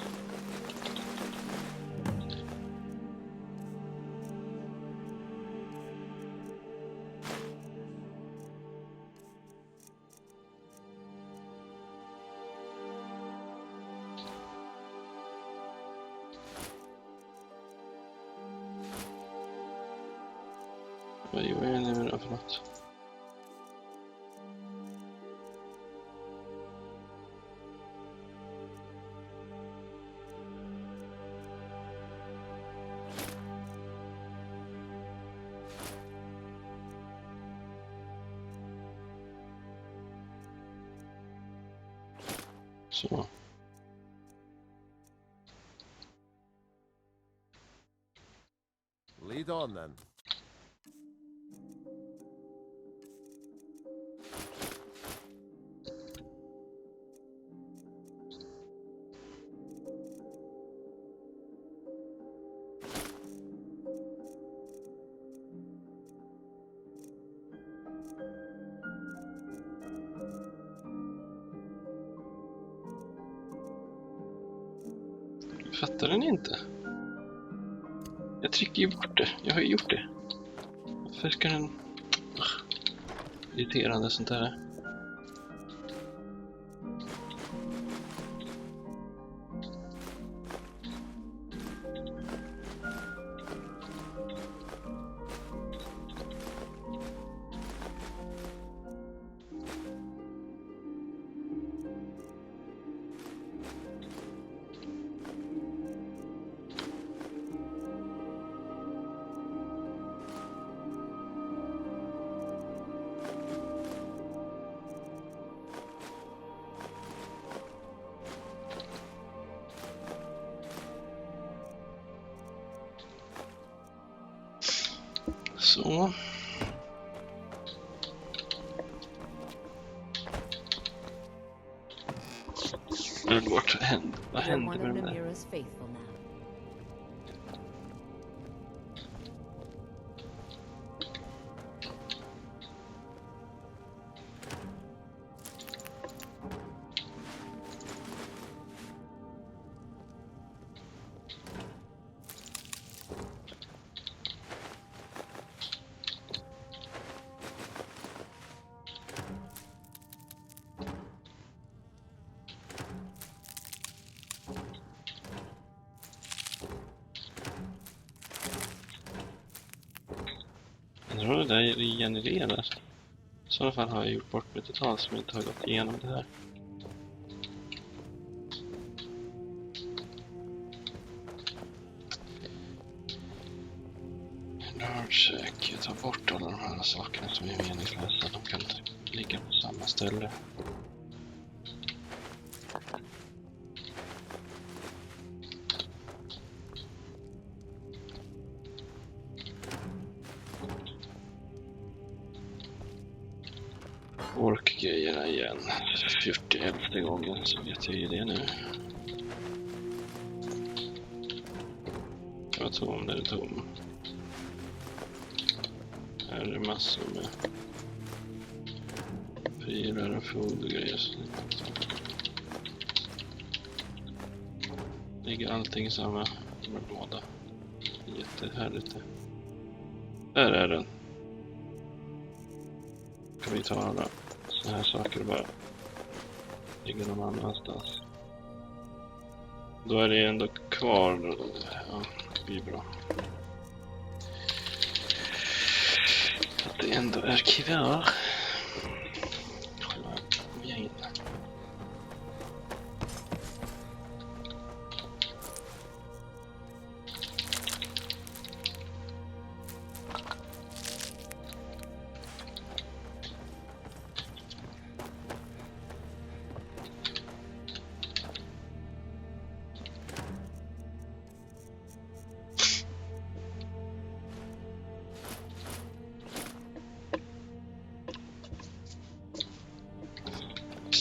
Vad gör jag nu för något? Så. Lead on then. Fattar den inte? Jag trycker ju bort det. Jag har ju gjort det. Varför ska den... Irriterande sånt där. Så. Men vad hände med den där? Jag tror det där regenererar. I sådana fall har jag gjort bort mig totalt som inte har gått igenom det här. Nördsäk, jag tar bort alla de här sakerna som är meningslösa. De kan inte ligga på samma ställe. Orkgrejerna igen. 41:e gången så vet jag ju det nu. Jag var tom, där är tom. Här är det massor med prylar och food och grejer. Ligger allting i samma låda. Jättehärligt. Där är den. Kan vi ta alla såna här saker och bara ligga någon annanstans. Då är det ändå kvar. Ja, det blir bra. Att det ändå är kvar.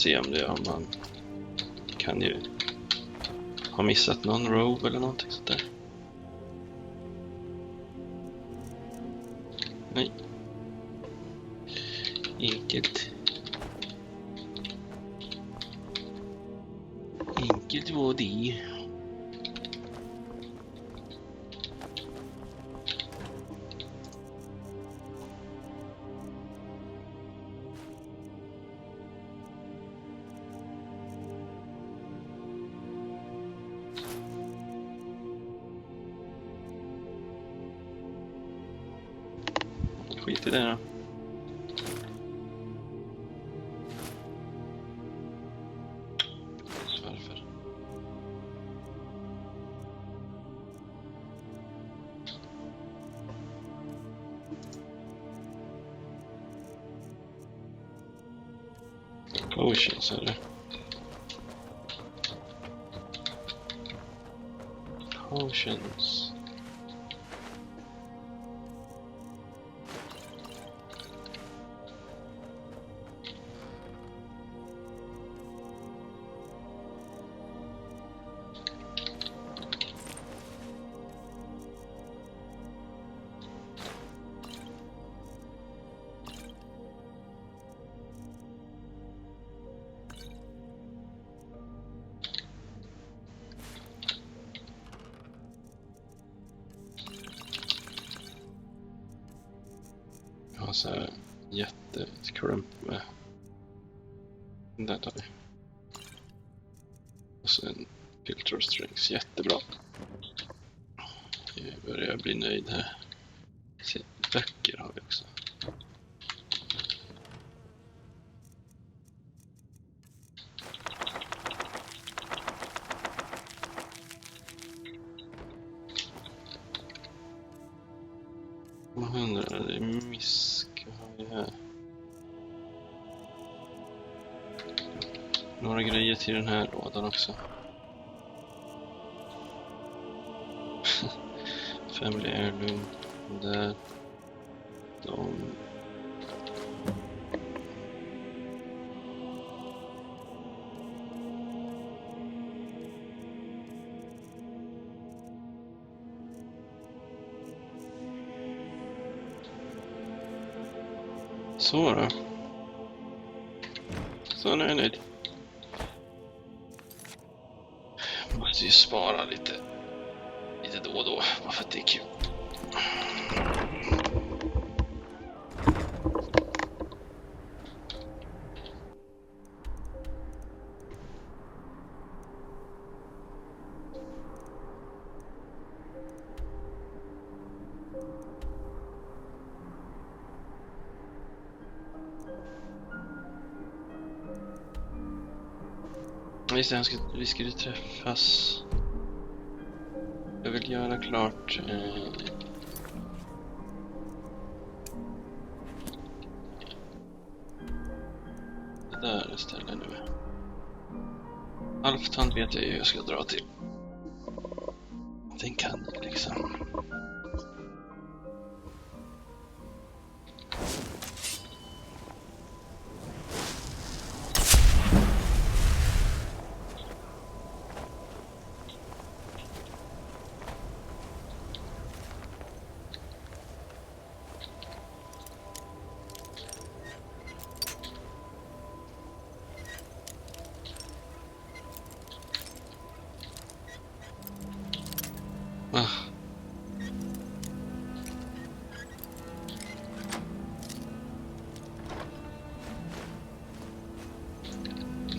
se om man kan ju ha missat någon row eller någonting sånt där. Nej. Enkelt. Enkelt var det. Skit i det då. Varför? Potions är det. Potions. Så här jättekrump med. Där tar vi. Och så en filter strings, jättebra. Jag börjar bli nöjd här. Se, böcker har vi också. Vad undrar det? Misk har vi här. Några grejer till den här lådan också. Family heirloom. Där. De. Så då. Så nu är jag nöjd. Måste ju spara lite då och då, bara för att det är kul. Just det, vi skulle träffas. Jag vill göra klart det där istället nu. Alftand vet jag ju jag ska dra till. Den kan jag liksom.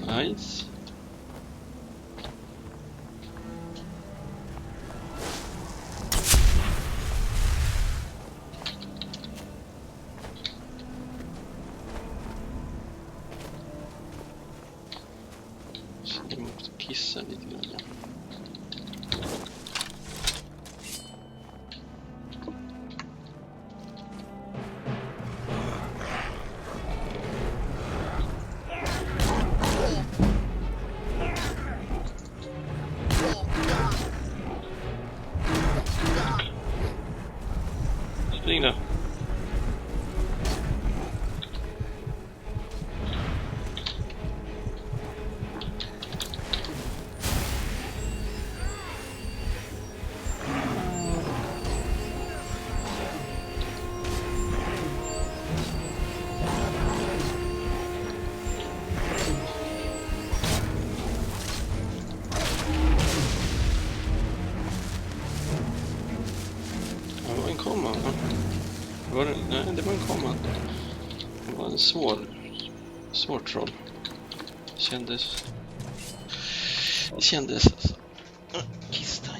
Nice. Jag måste kissa lite grann. Spring då. Nej, det var en command. Det var en svår troll. Det kändes alltså. Kiss time.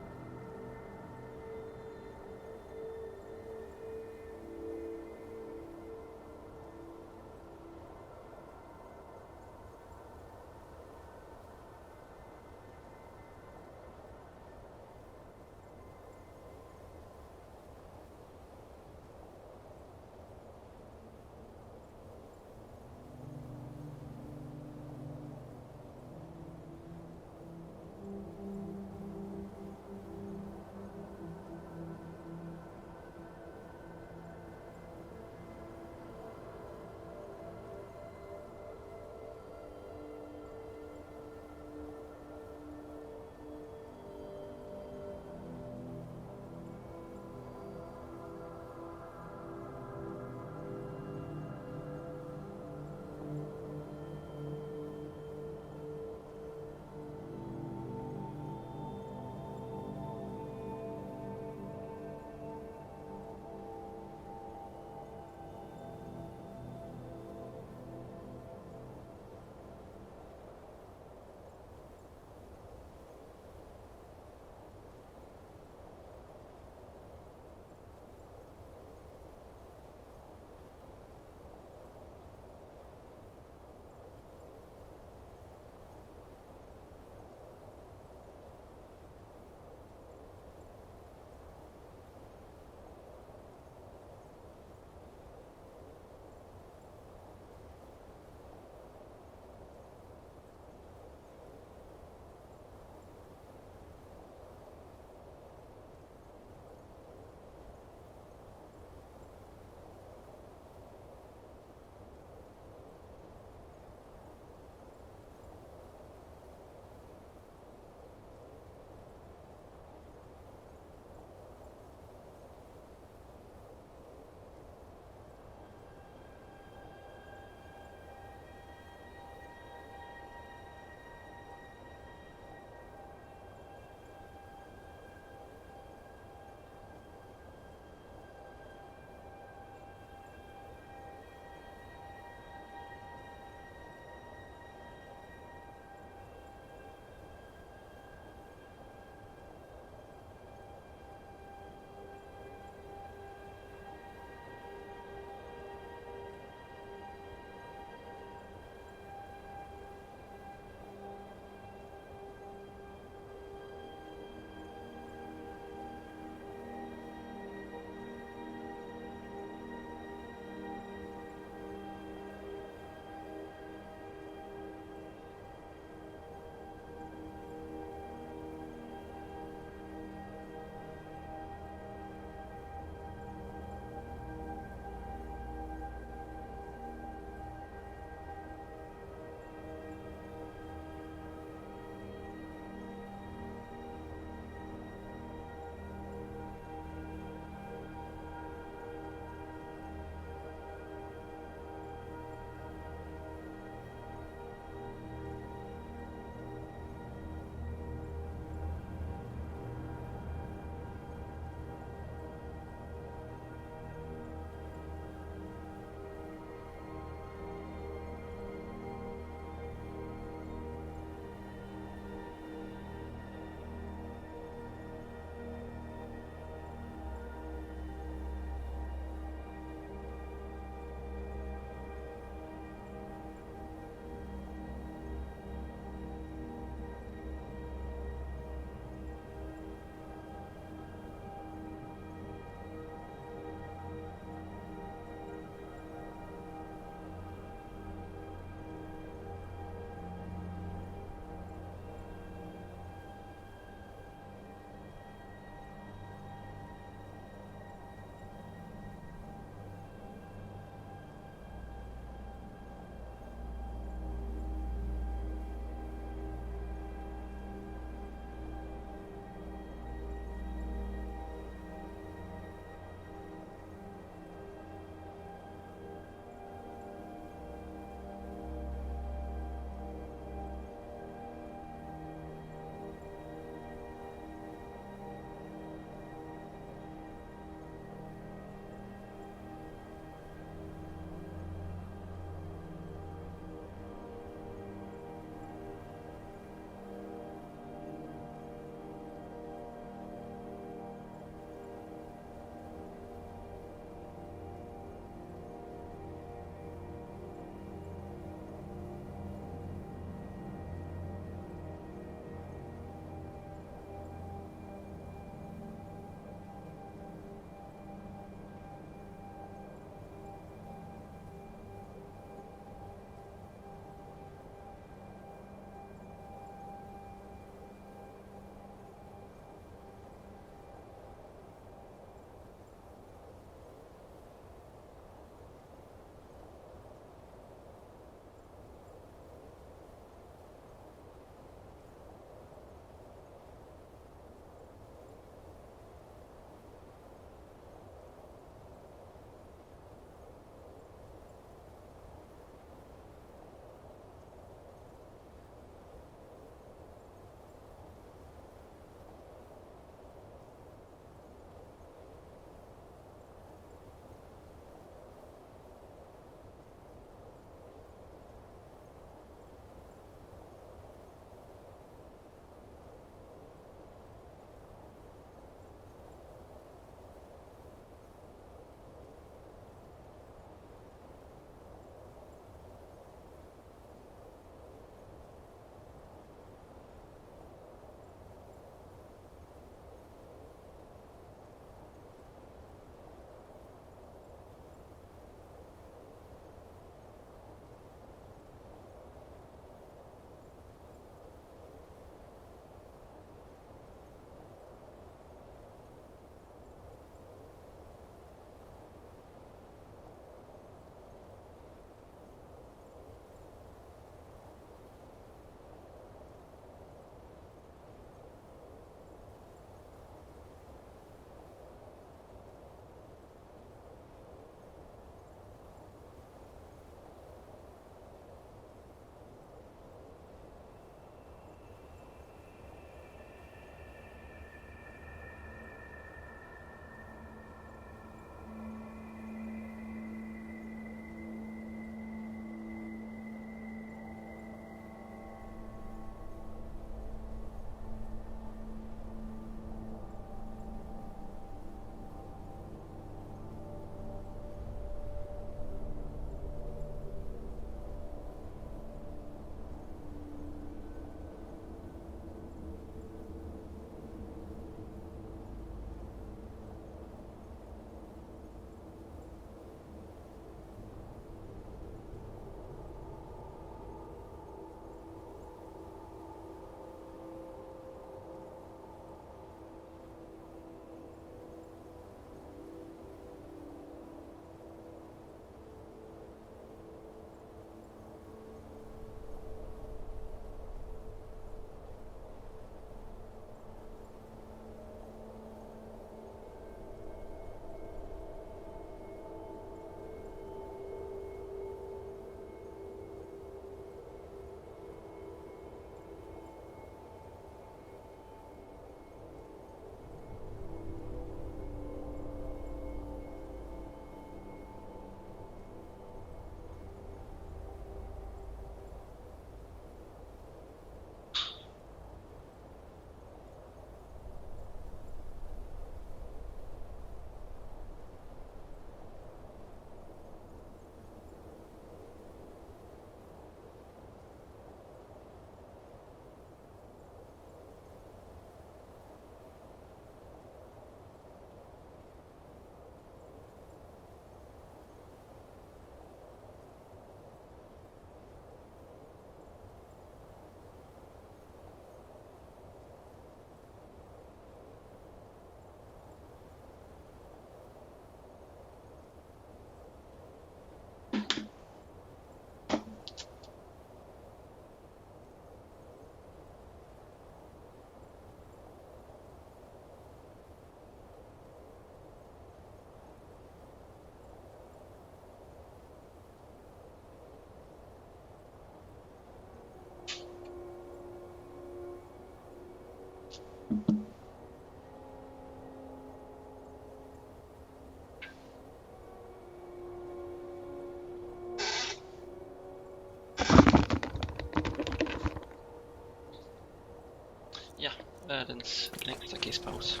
Ja, världens längsta kisspaus.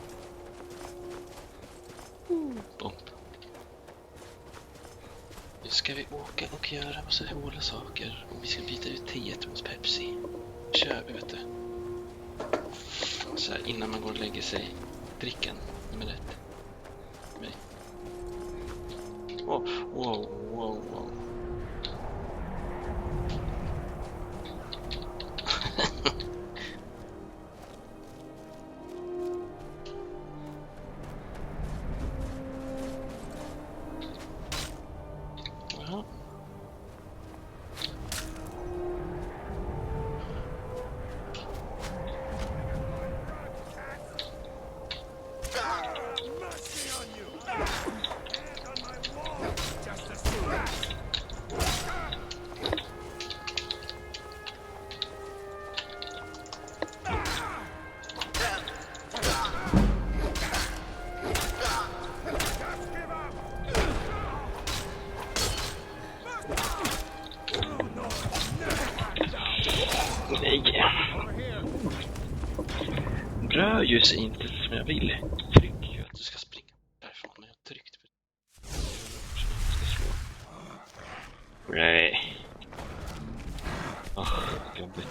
Bom. Nu ska vi åka och göra massa hårda saker. Och vi ska byta ut teet mot Pepsi. Kör vi, vet du. Så här, innan man går och lägger sig. Drickan nummer 1. Mig. Wow, wow, wow, wow. Rör ju sig inte som jag vill. Tryck ju att du ska springa därifrån, men jag har tryckt på det. Jag ska slå. Nej. Jobbigt.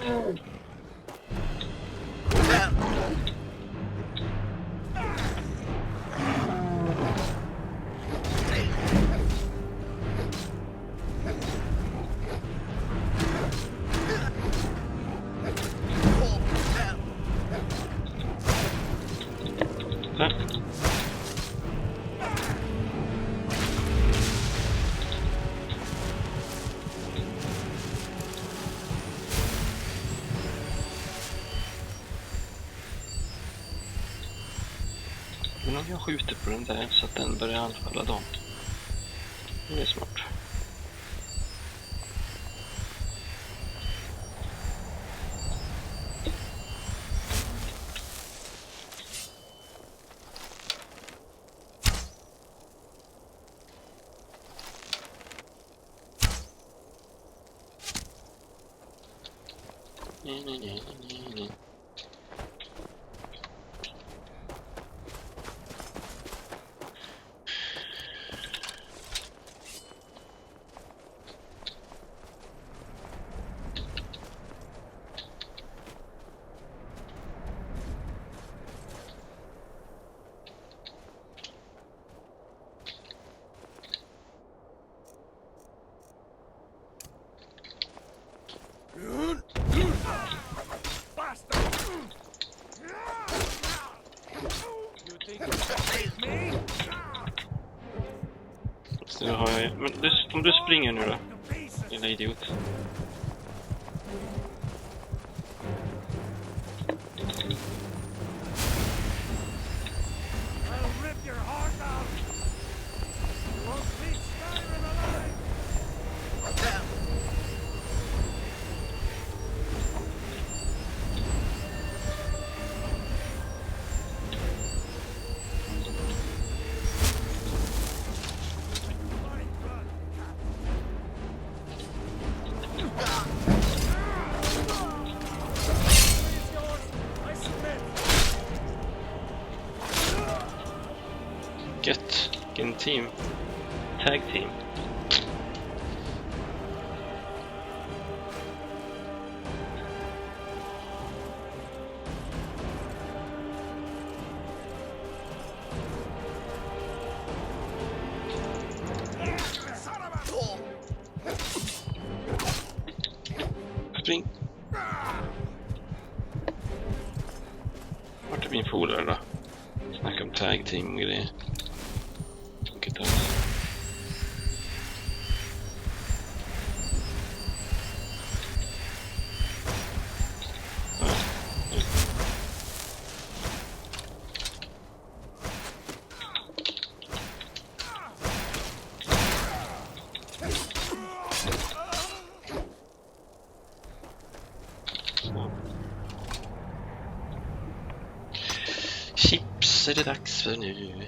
Men om jag skjuter på den där så att den börjar anfalla dem. Det är smart. Nej. Så har jag... Men om du springer nu då, lilla idiot. I'll rip your heart out. You won't leave Skyrim alive. Gött. Vilken team. Tag team. Spring. Vart är min polare då? Snacka om tag team och grejer. Chips är det dags för nu.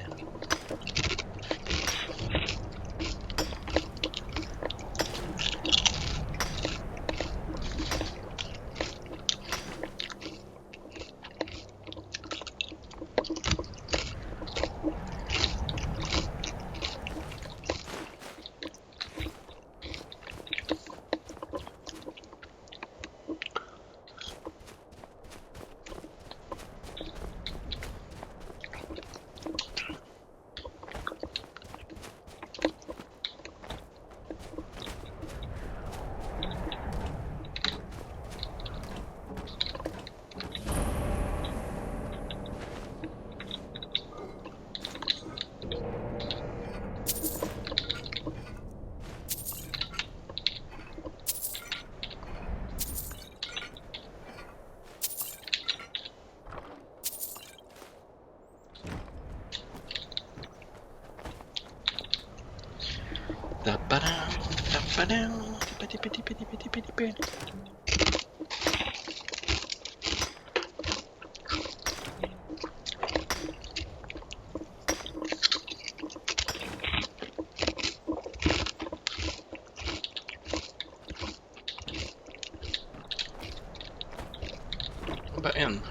Bara en.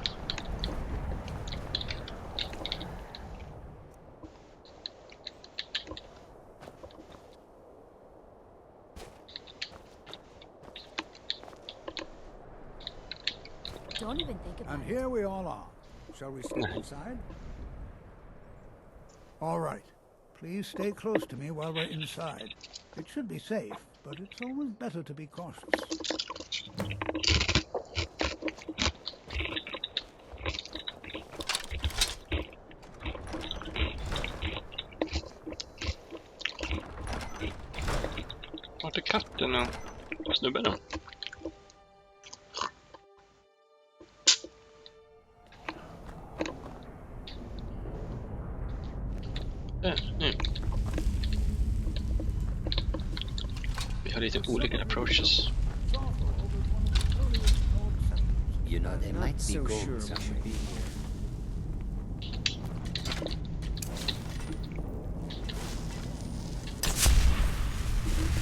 Don't even think about And it. here we all are. Shall we step inside? All right. Please stay close to me while we're inside. It should be safe, but it's always better to be cautious. Vart är katten och snubben då? Nu. Vi har lite olika approaches. You know, they might be So gold sure we somewhere. should be here.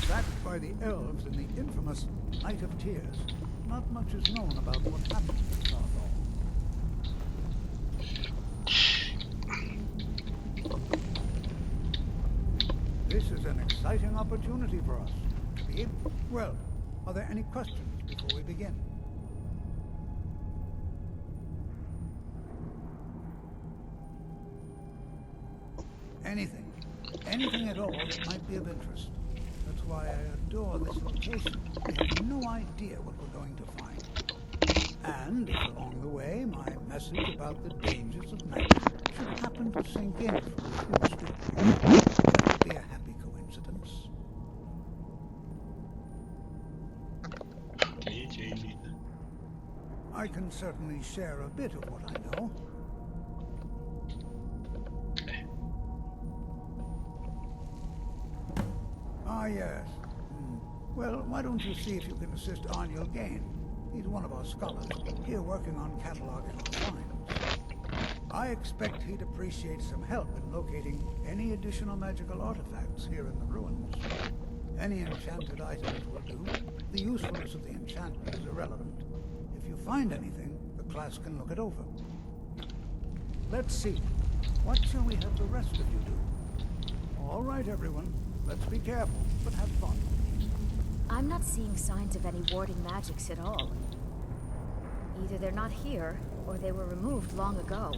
Backed by the elves in the infamous Night of Tears, not much is known about what happened in Saarthal. This is an exciting opportunity for us. Well, are there any questions before we begin? Anything at all that might be of interest. That's why I adore this location. We have no idea what we're going to find. And if along the way my message about the dangers of magic should happen to sink in from a huge distance, that would be a happy coincidence. I can certainly share a bit of what I know. Ah, yes. Well, why don't you see if you can assist Arniel Gain? He's one of our scholars, here working on cataloging our finds. I expect he'd appreciate some help in locating any additional magical artifacts here in the ruins. Any enchanted items will do. The usefulness of the enchantment is irrelevant. If you find anything, the class can look it over. Let's see. What shall we have the rest of you do? All right, everyone. Let's be careful, but have fun. I'm not seeing signs of any warding magics at all. Either they're not here, or they were removed long ago.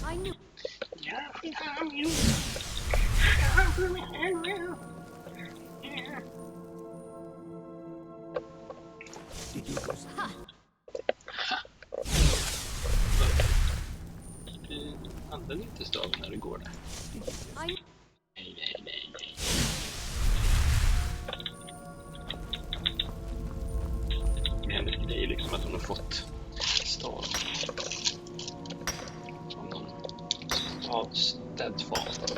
I knew. Använd inte staven när du går där. Nej. Men det är ju liksom att hon har fått stav. Som någon av steadfast.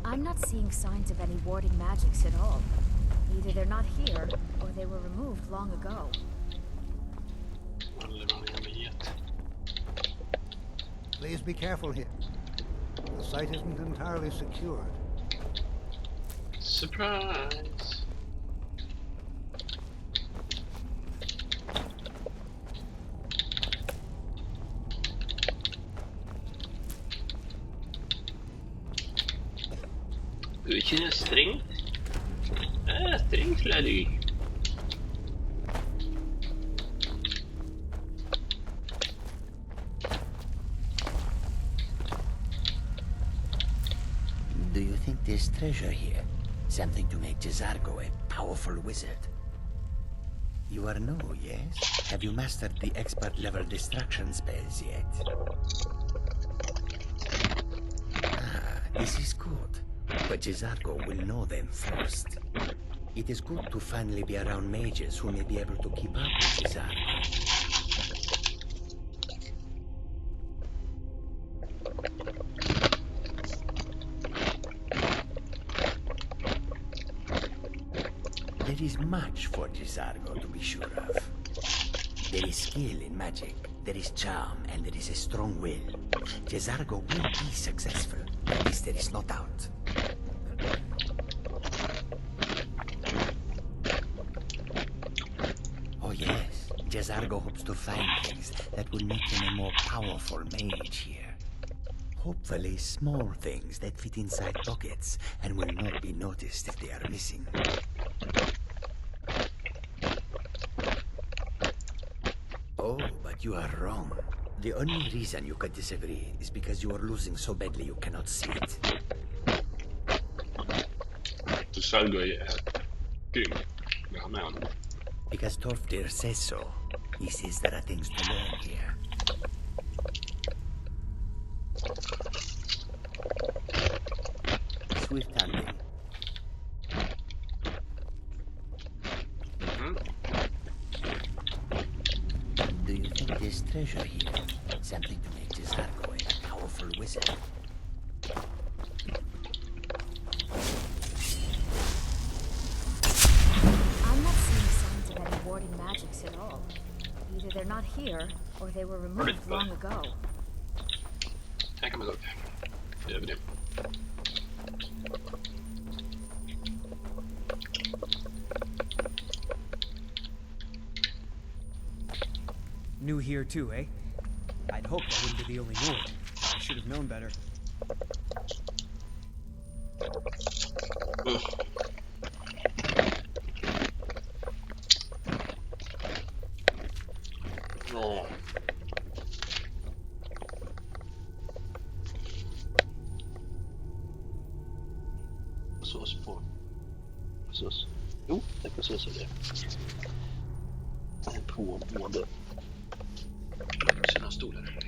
I'm not seeing signs of any warding magics at all. Either they're not here, or they were removed long ago. Please be careful here. The site isn't entirely secured. Surprise! Vilken är sträng? Sträng du. Do you think there's treasure here? Something to make Jazargo a powerful wizard? You are no, yes? Have you mastered the expert-level destruction spells yet? Ah, this is good. But Jazargo will know them first. It is good to finally be around mages who may be able to keep up with Jazargo. There is much for Jazargo to be sure of. There is skill in magic, there is charm, and there is a strong will. Jazargo will be successful. This there is no doubt. Oh yes, Jazargo hopes to find things that will make him a more powerful mage here. Hopefully small things that fit inside pockets and will not be noticed if they are missing. Oh, but you are wrong. The only reason you could disagree is because you are losing so badly you cannot see it. Because Torfdir says so. He says there are things to learn here. Swift handling. Do you think there's treasure here? Something to make Jazargo a powerful wizard? I'm not seeing signs of any warding magics at all. Either they're not here, or they were removed long ago. Här kan man gå upp. Det gör vi det. New here too, eh? I'd hoped I wouldn't be the only Nord. I should have known better. Ja. Sås på. Sås. Jo, det är sås av det. På både sina stolar.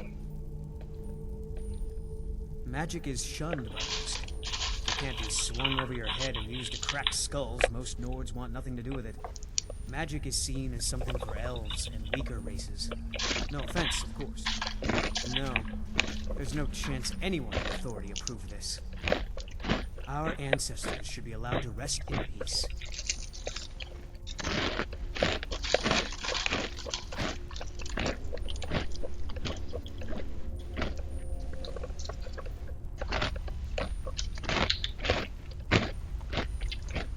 Magic is shunned by most. It can't be swung over your head and used to crack skulls. Most Nords want nothing to do with it. Magic is seen as something for elves and weaker races. No offense, of course. No, there's no chance anyone in authority approve this. Our ancestors should be allowed to rest in peace.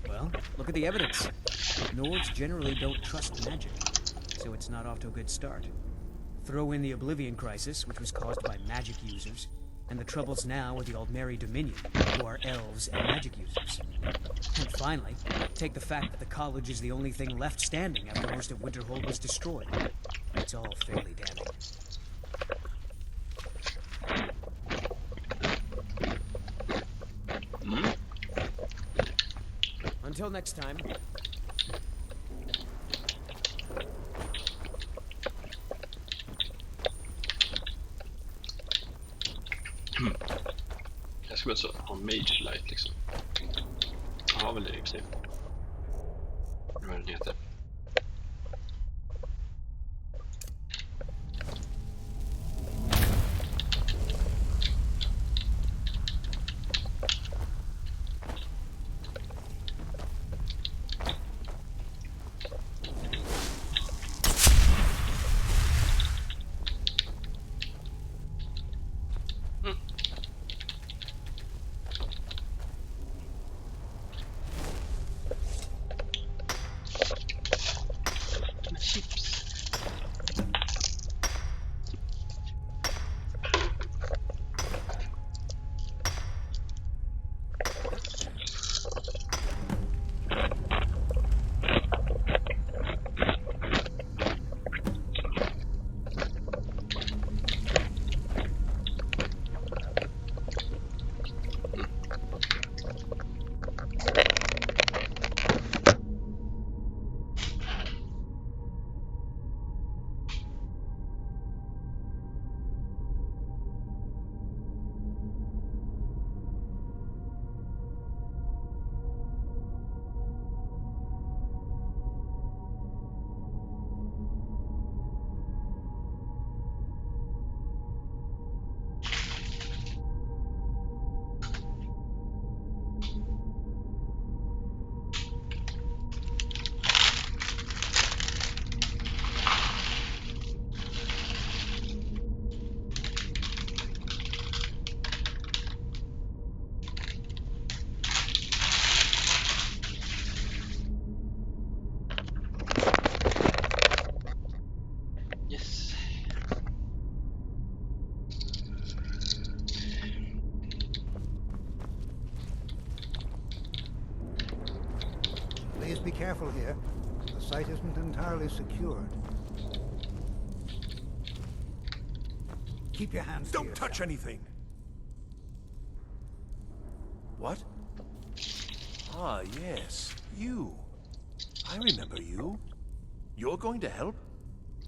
Well, look at the evidence. Nords generally don't trust magic, so it's not off to a good start. Throw in the Oblivion Crisis, which was caused by magic users, and the troubles now with the Aldmeri Dominion, who are elves and magic users. And finally, take the fact that the college is the only thing left standing after most of Winterhold was destroyed. It's all fairly damning. Until next time. Jag ska alltså ha Mage Light liksom. Jag har väl det i och för sig. Vad den heter. Please be careful here. The site isn't entirely secured. Keep your hands to yourself. Don't touch anything! What? Ah, yes. You. I remember you. You're going to help?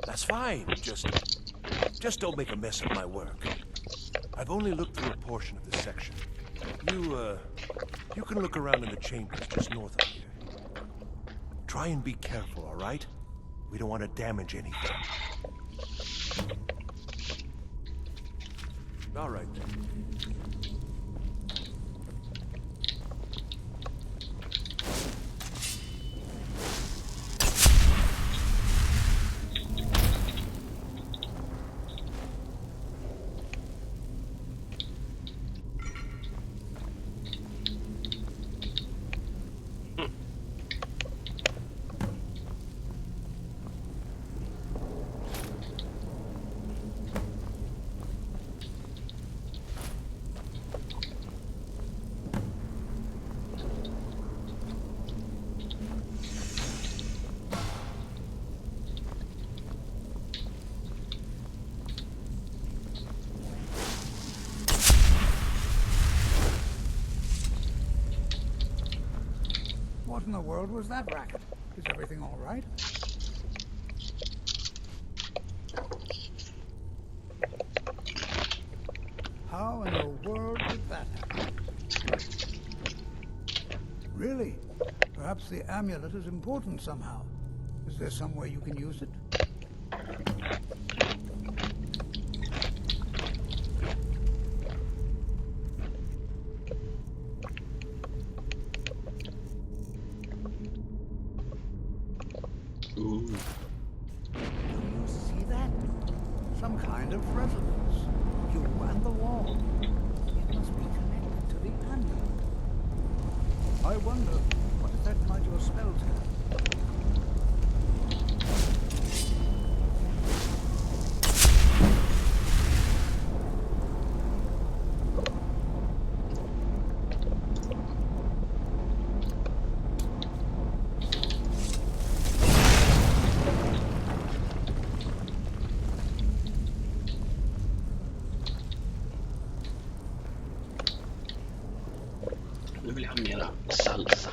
That's fine. Just don't make a mess of my work. I've only looked through a portion of this section. You can look around in the chambers just north of here. Try and be careful, all right? We don't want to damage anything. All right. What in the world was that racket? Is everything all right? How in the world did that happen? Really? Perhaps the amulet is important somehow. Is there some way you can use it? Ooh. Do you see that? Some kind of resonance. You and the wall. It must be connected to the amulet. I wonder, what effect might your spells have? mera salsa.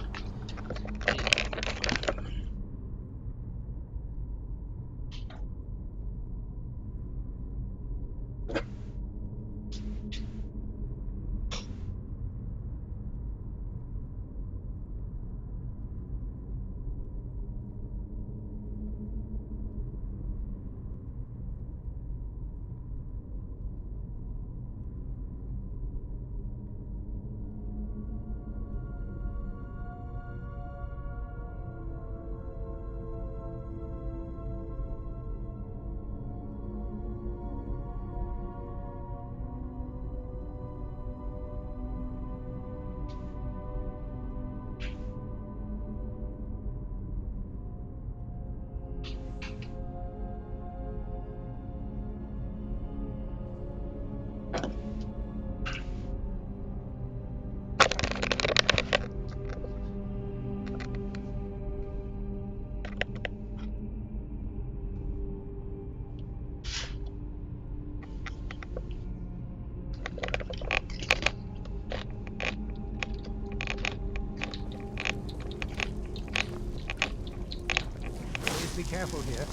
Please be careful here.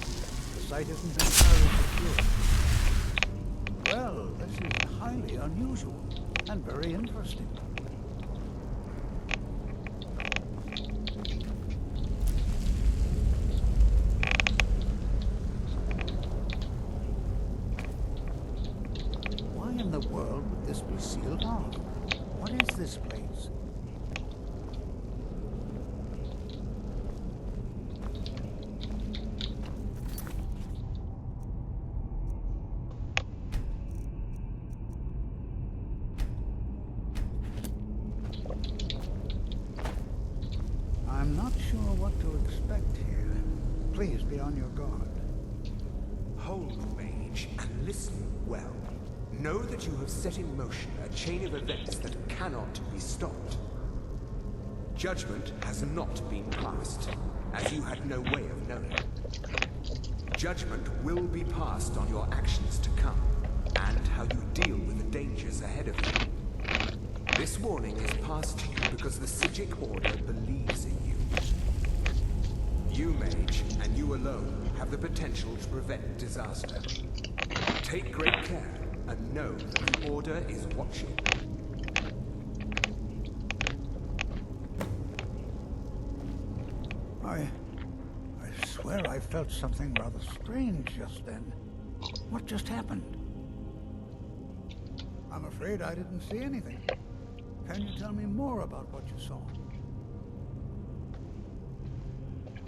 The site isn't entirely secure. Well, this is highly unusual and very interesting. Why in the world would this be sealed off? What is this place? I'm not sure what to expect here. Please be on your guard. Hold, mage, and listen well. Know that you have set in motion a chain of events that cannot be stopped. Judgment has not been passed, as you had no way of knowing. Judgment will be passed on your actions to come, and how you deal with the dangers ahead of you. This warning is passed to you because the Psijic Order believes in you. You, mage, and you alone, have the potential to prevent disaster. Take great care, and know that the Order is watching. I swear I felt something rather strange just then. What just happened? I'm afraid I didn't see anything. Can you tell me more about what you saw?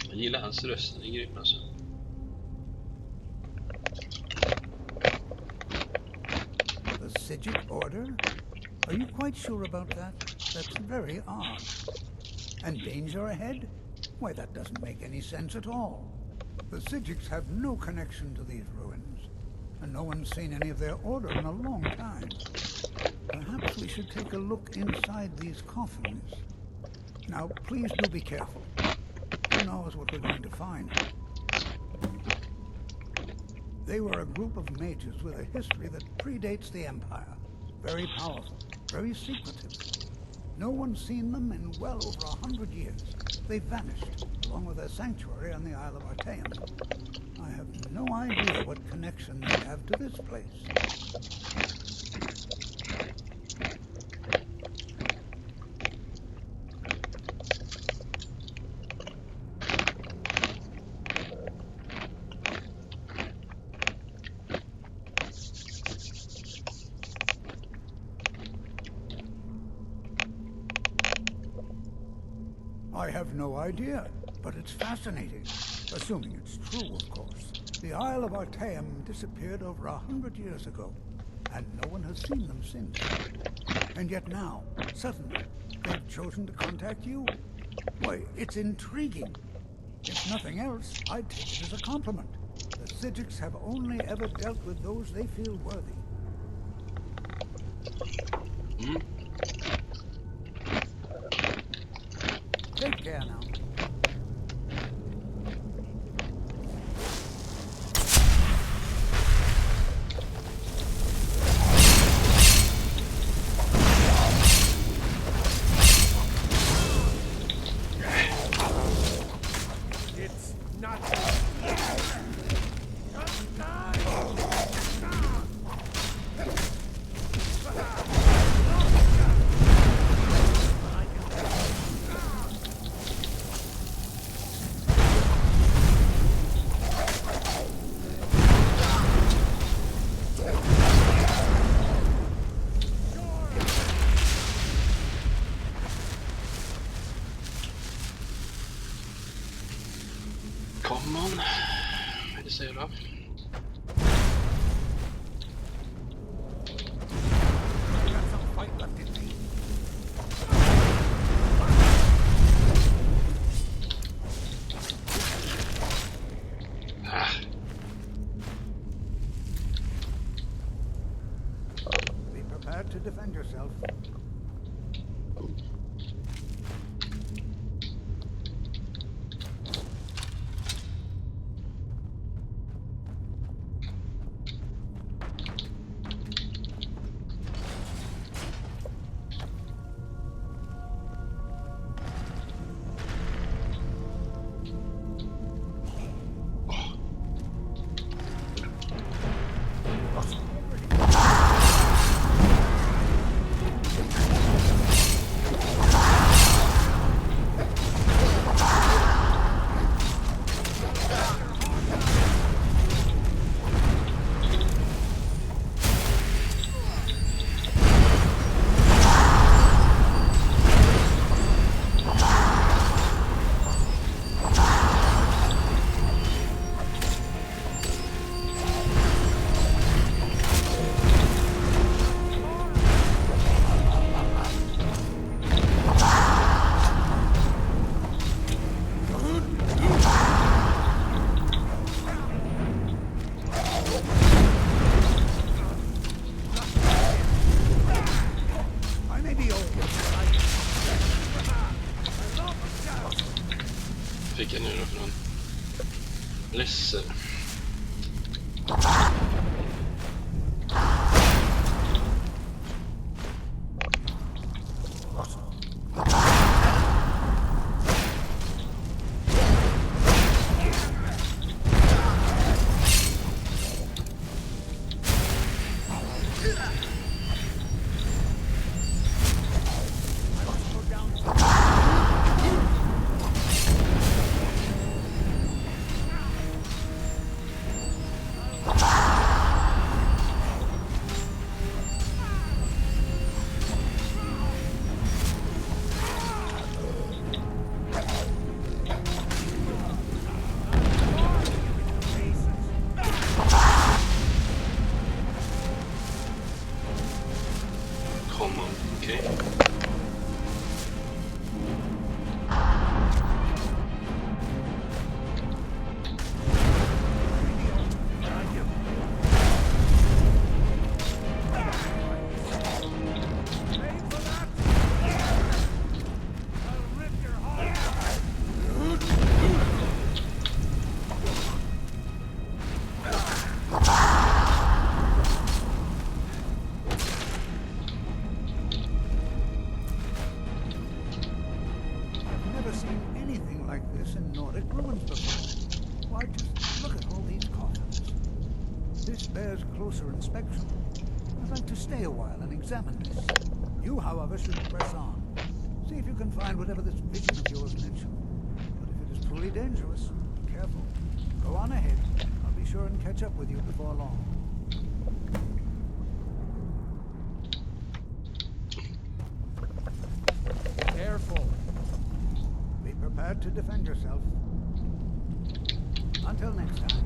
Jag gillar hans röst, den är grym alltså. The Psijic Order? Are you quite sure about that? That's very odd. And danger ahead? Why, that doesn't make any sense at all. The Psijics have no connection to these ruins, and no one's seen any of their order in a long time. Perhaps we should take a look inside these coffins. Now, please do be careful. Who knows what we're going to find? They were a group of mages with a history that predates the Empire. Very powerful, very secretive. No one's seen them in well over 100 years. They vanished, along with their sanctuary on the Isle of Artaeum. I have no idea what connection they have to this place. I have no idea, but it's fascinating. Assuming it's true, of course. The Isle of Artaeum disappeared over 100 years ago, and no one has seen them since. And yet now, suddenly, they've chosen to contact you. Why, it's intriguing. If nothing else, I'd take it as a compliment. The Psijics have only ever dealt with those they feel worthy. Take care now. Come on. Vad det säger då? Be prepared to defend yourself. Fick jag nu då för någon ledsen. Closer inspection. I'd like to stay a while and examine this. You, however, should press on. See if you can find whatever this vision of yours mentioned. But if it is truly dangerous, be careful. Go on ahead. I'll be sure and catch up with you before long. Careful. Be prepared to defend yourself. Until next time.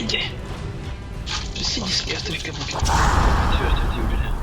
Nej! Precis ska jag trycka på knappen. Tur att jag inte gjorde det.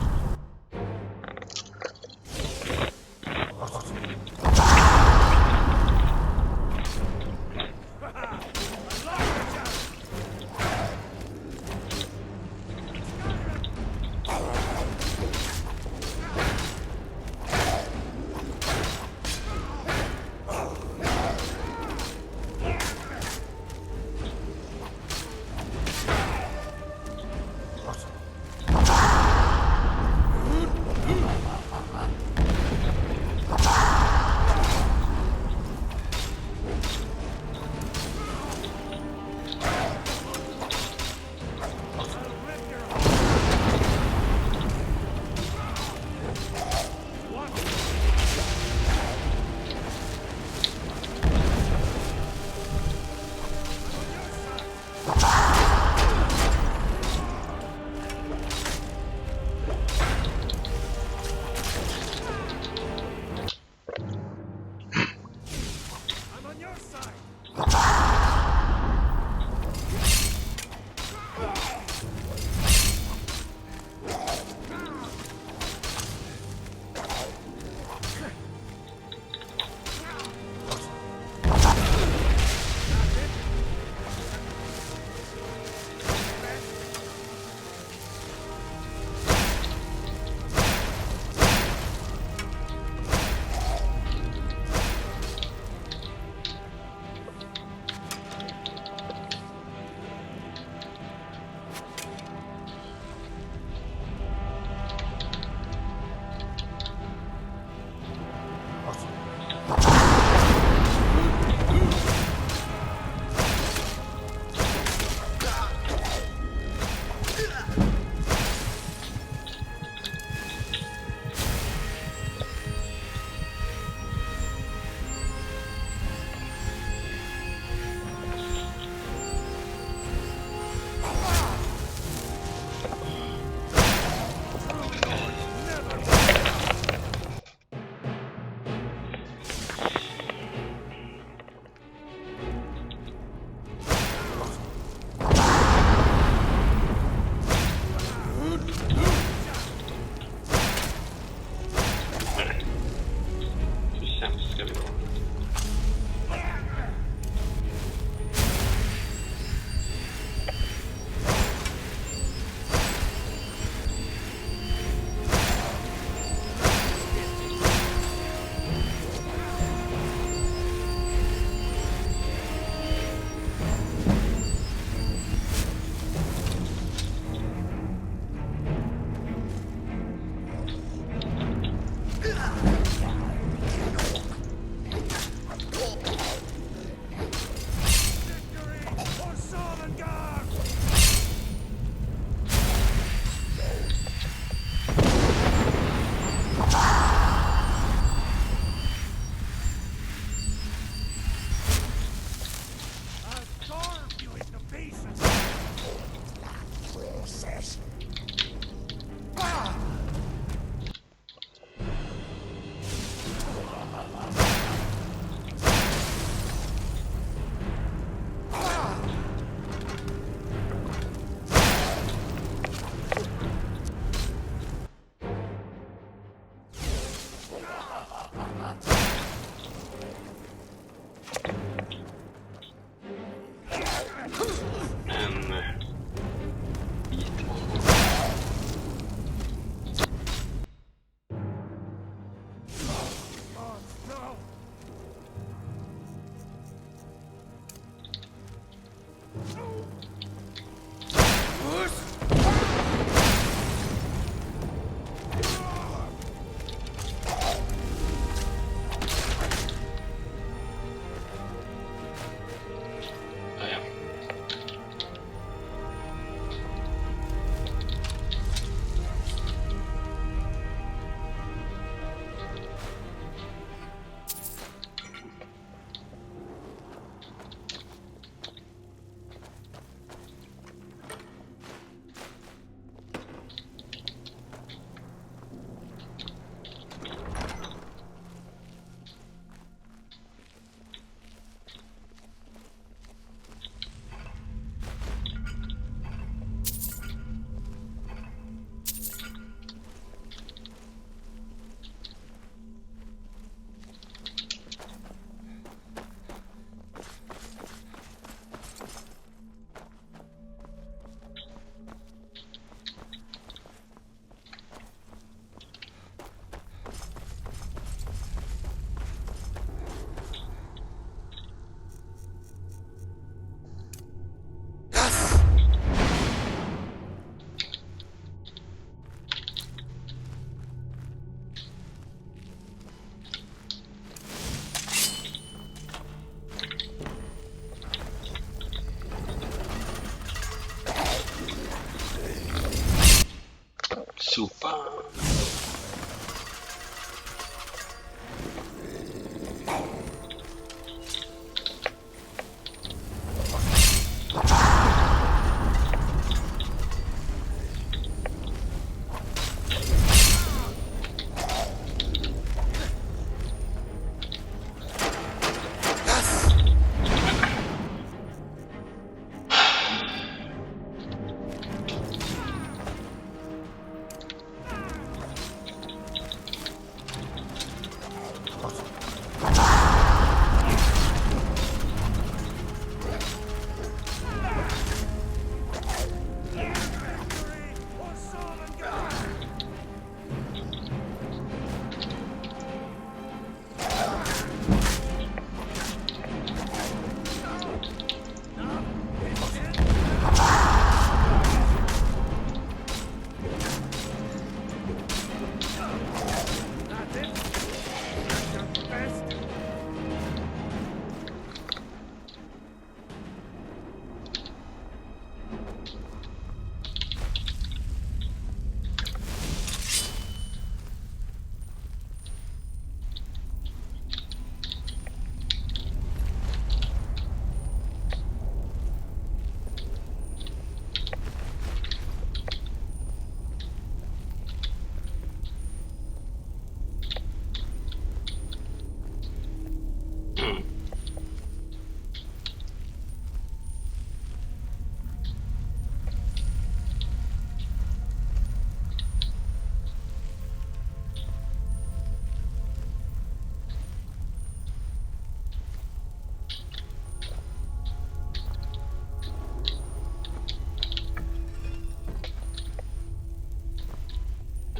Sopa.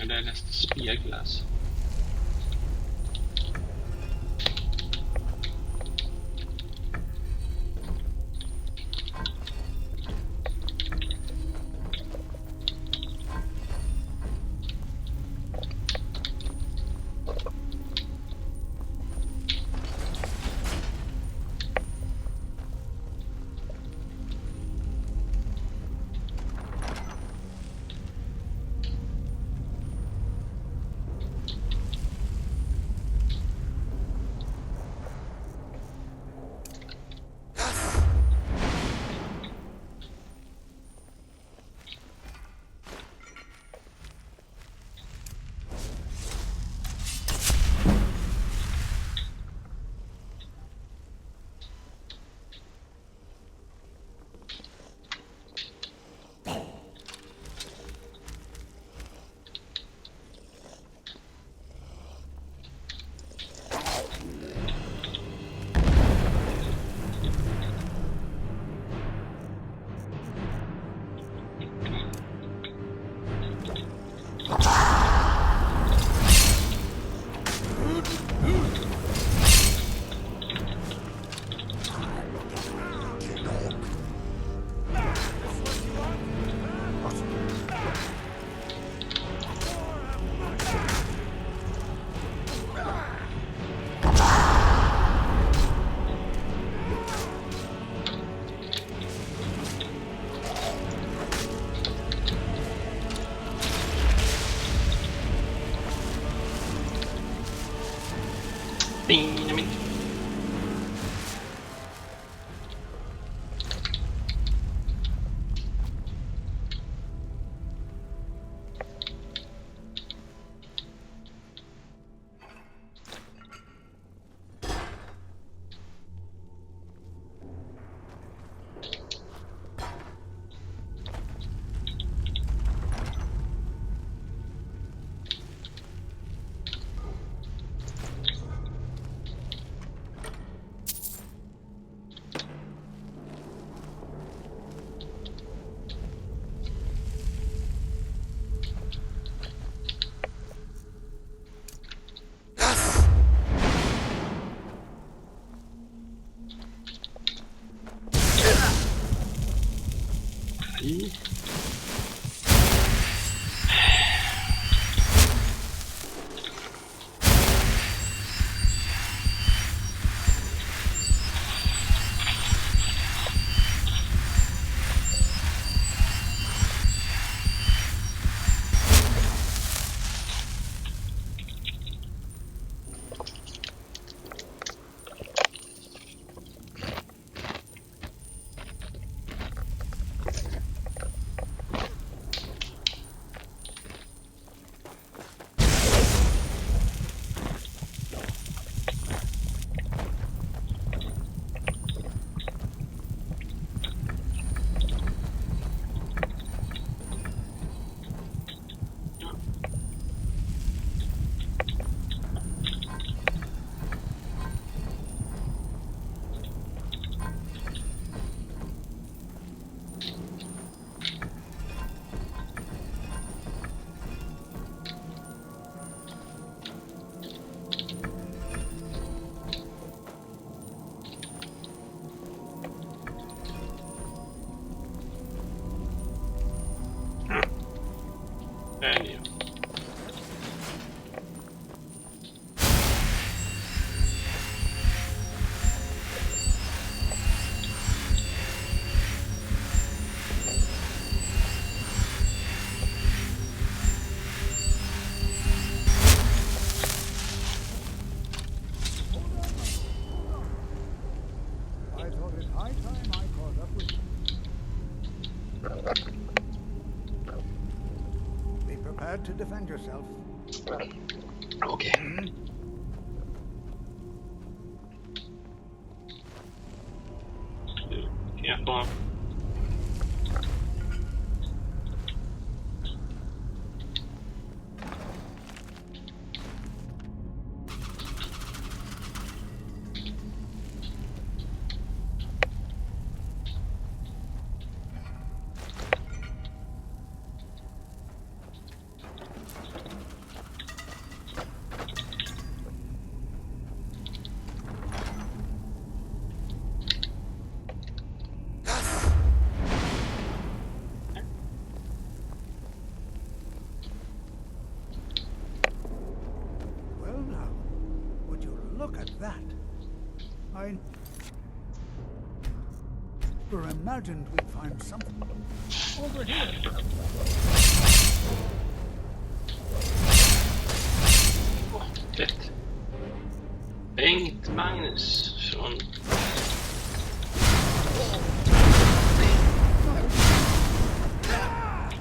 Det är nästan speglas. Benjamin. Älg. I thought it high time I caught up with you. Be prepared to defend yourself. Okay. Ja. Well now, would you look at that? I never imagined we'd find something over here. Fett. Bengt Magnus från...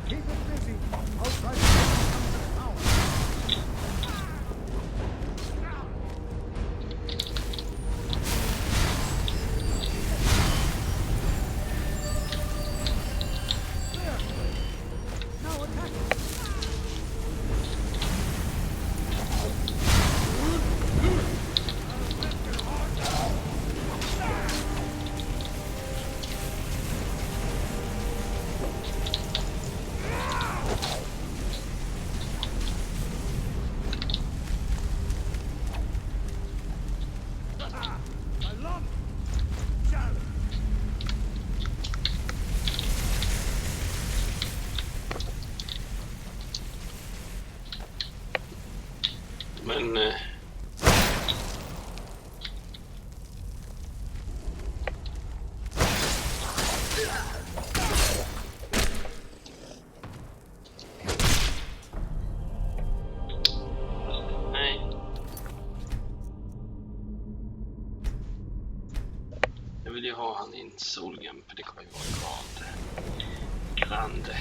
Keep it busy. I'll try to get some power. Now attack it. I love it. Challenge. Men... Nej. Jag vill ju ha han i en solgem, för det kommer ju vara grande.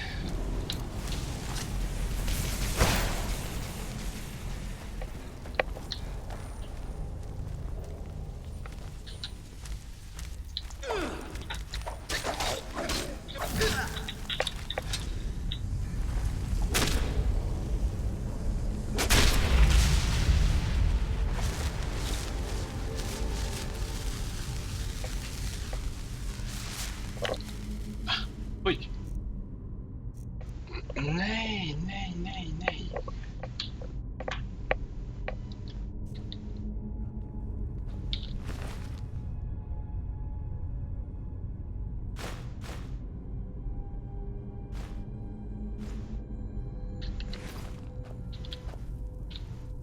Oj! Nej, nej, nej, nej.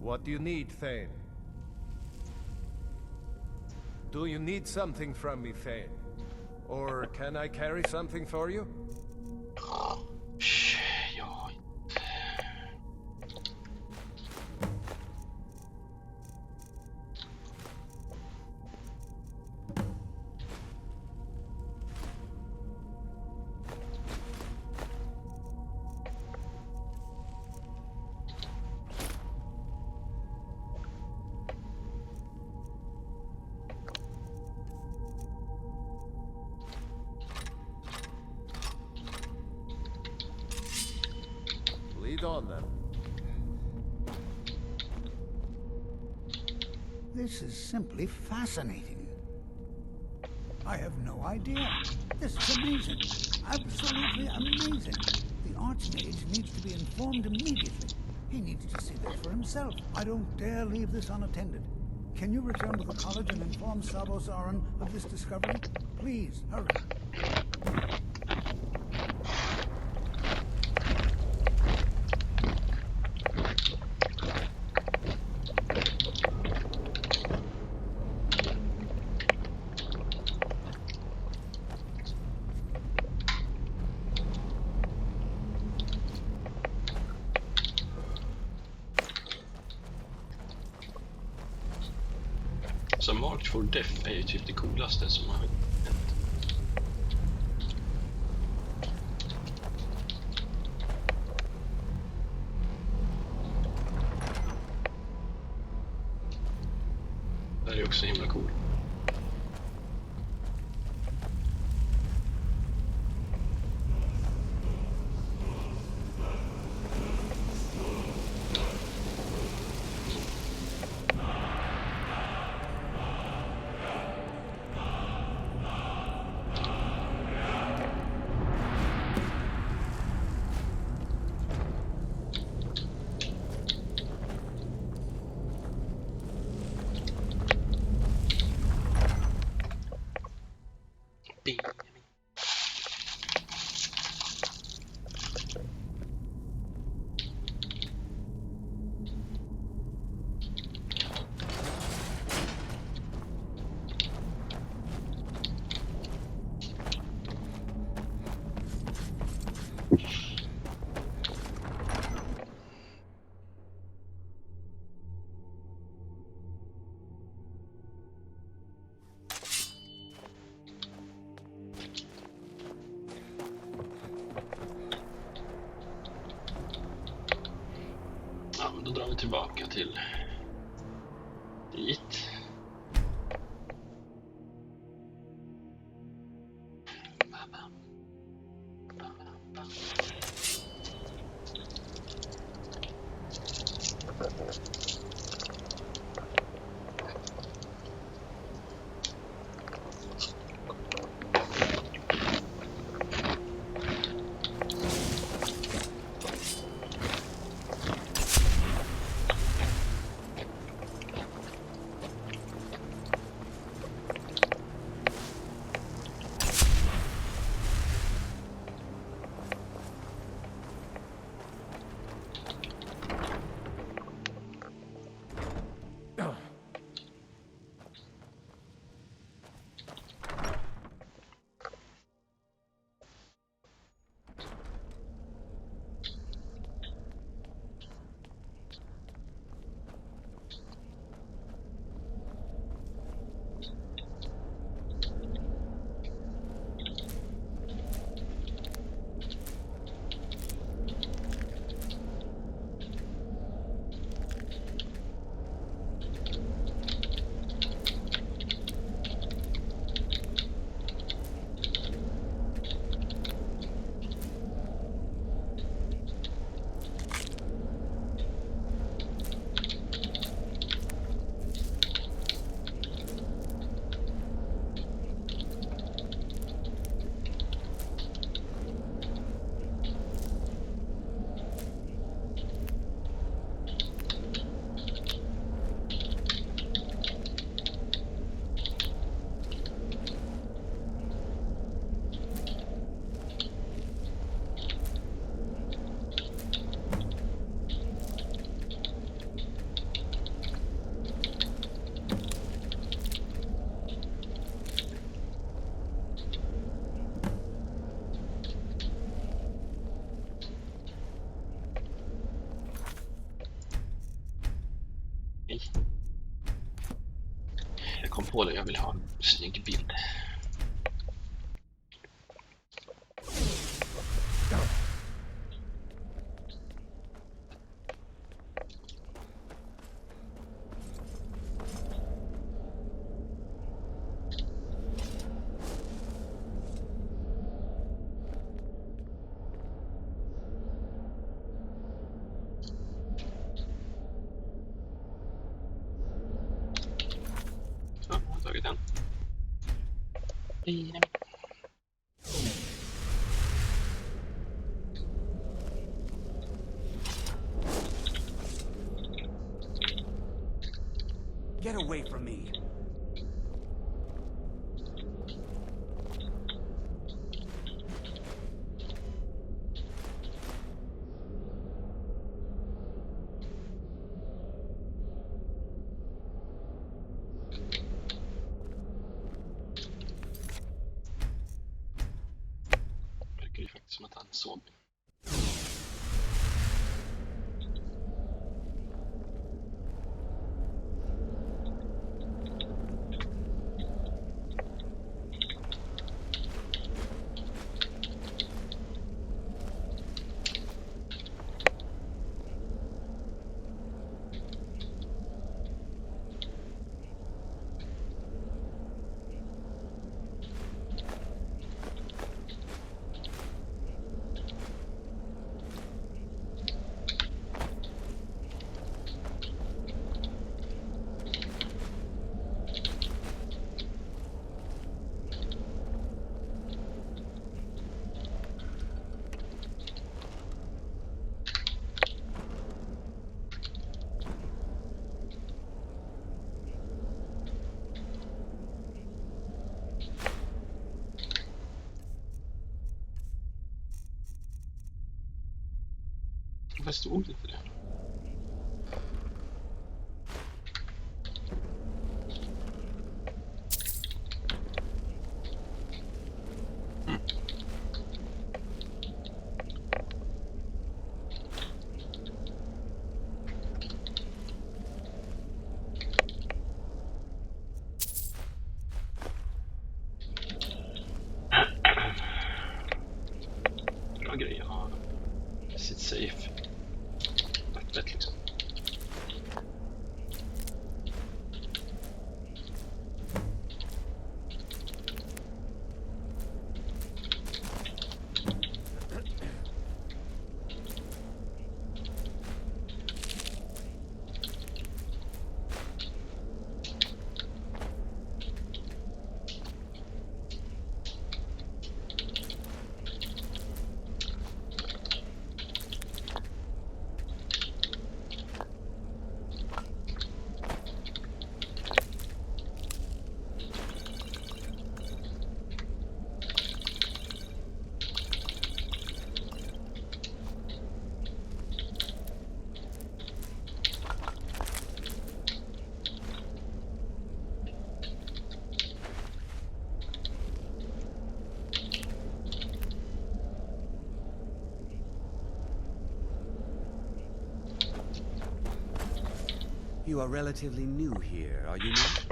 What do you need, Thane? Do you need something from me, Thane? Or can I carry something for you? Ja. Lead on then. This is simply fascinating. I have no idea. This is amazing. Absolutely amazing. The Archmage needs to be informed immediately. He needs to see this for himself. I don't dare leave this unattended. Can you return to the college and inform Sabo Zaran of this discovery? Please, hurry. Marked for Death är ju typ det coolaste som har hänt. Det här är också himla cool. Ja, men då drar vi tillbaka till dit. Jag kom på det, jag vill ha en snygg bild. Ja, jag har tagit den. Get away from me. Det är faktiskt som att han sov. Vad stod det för det? Bra grej att ha sitt safe öppet liksom. You are relatively new here, are you not?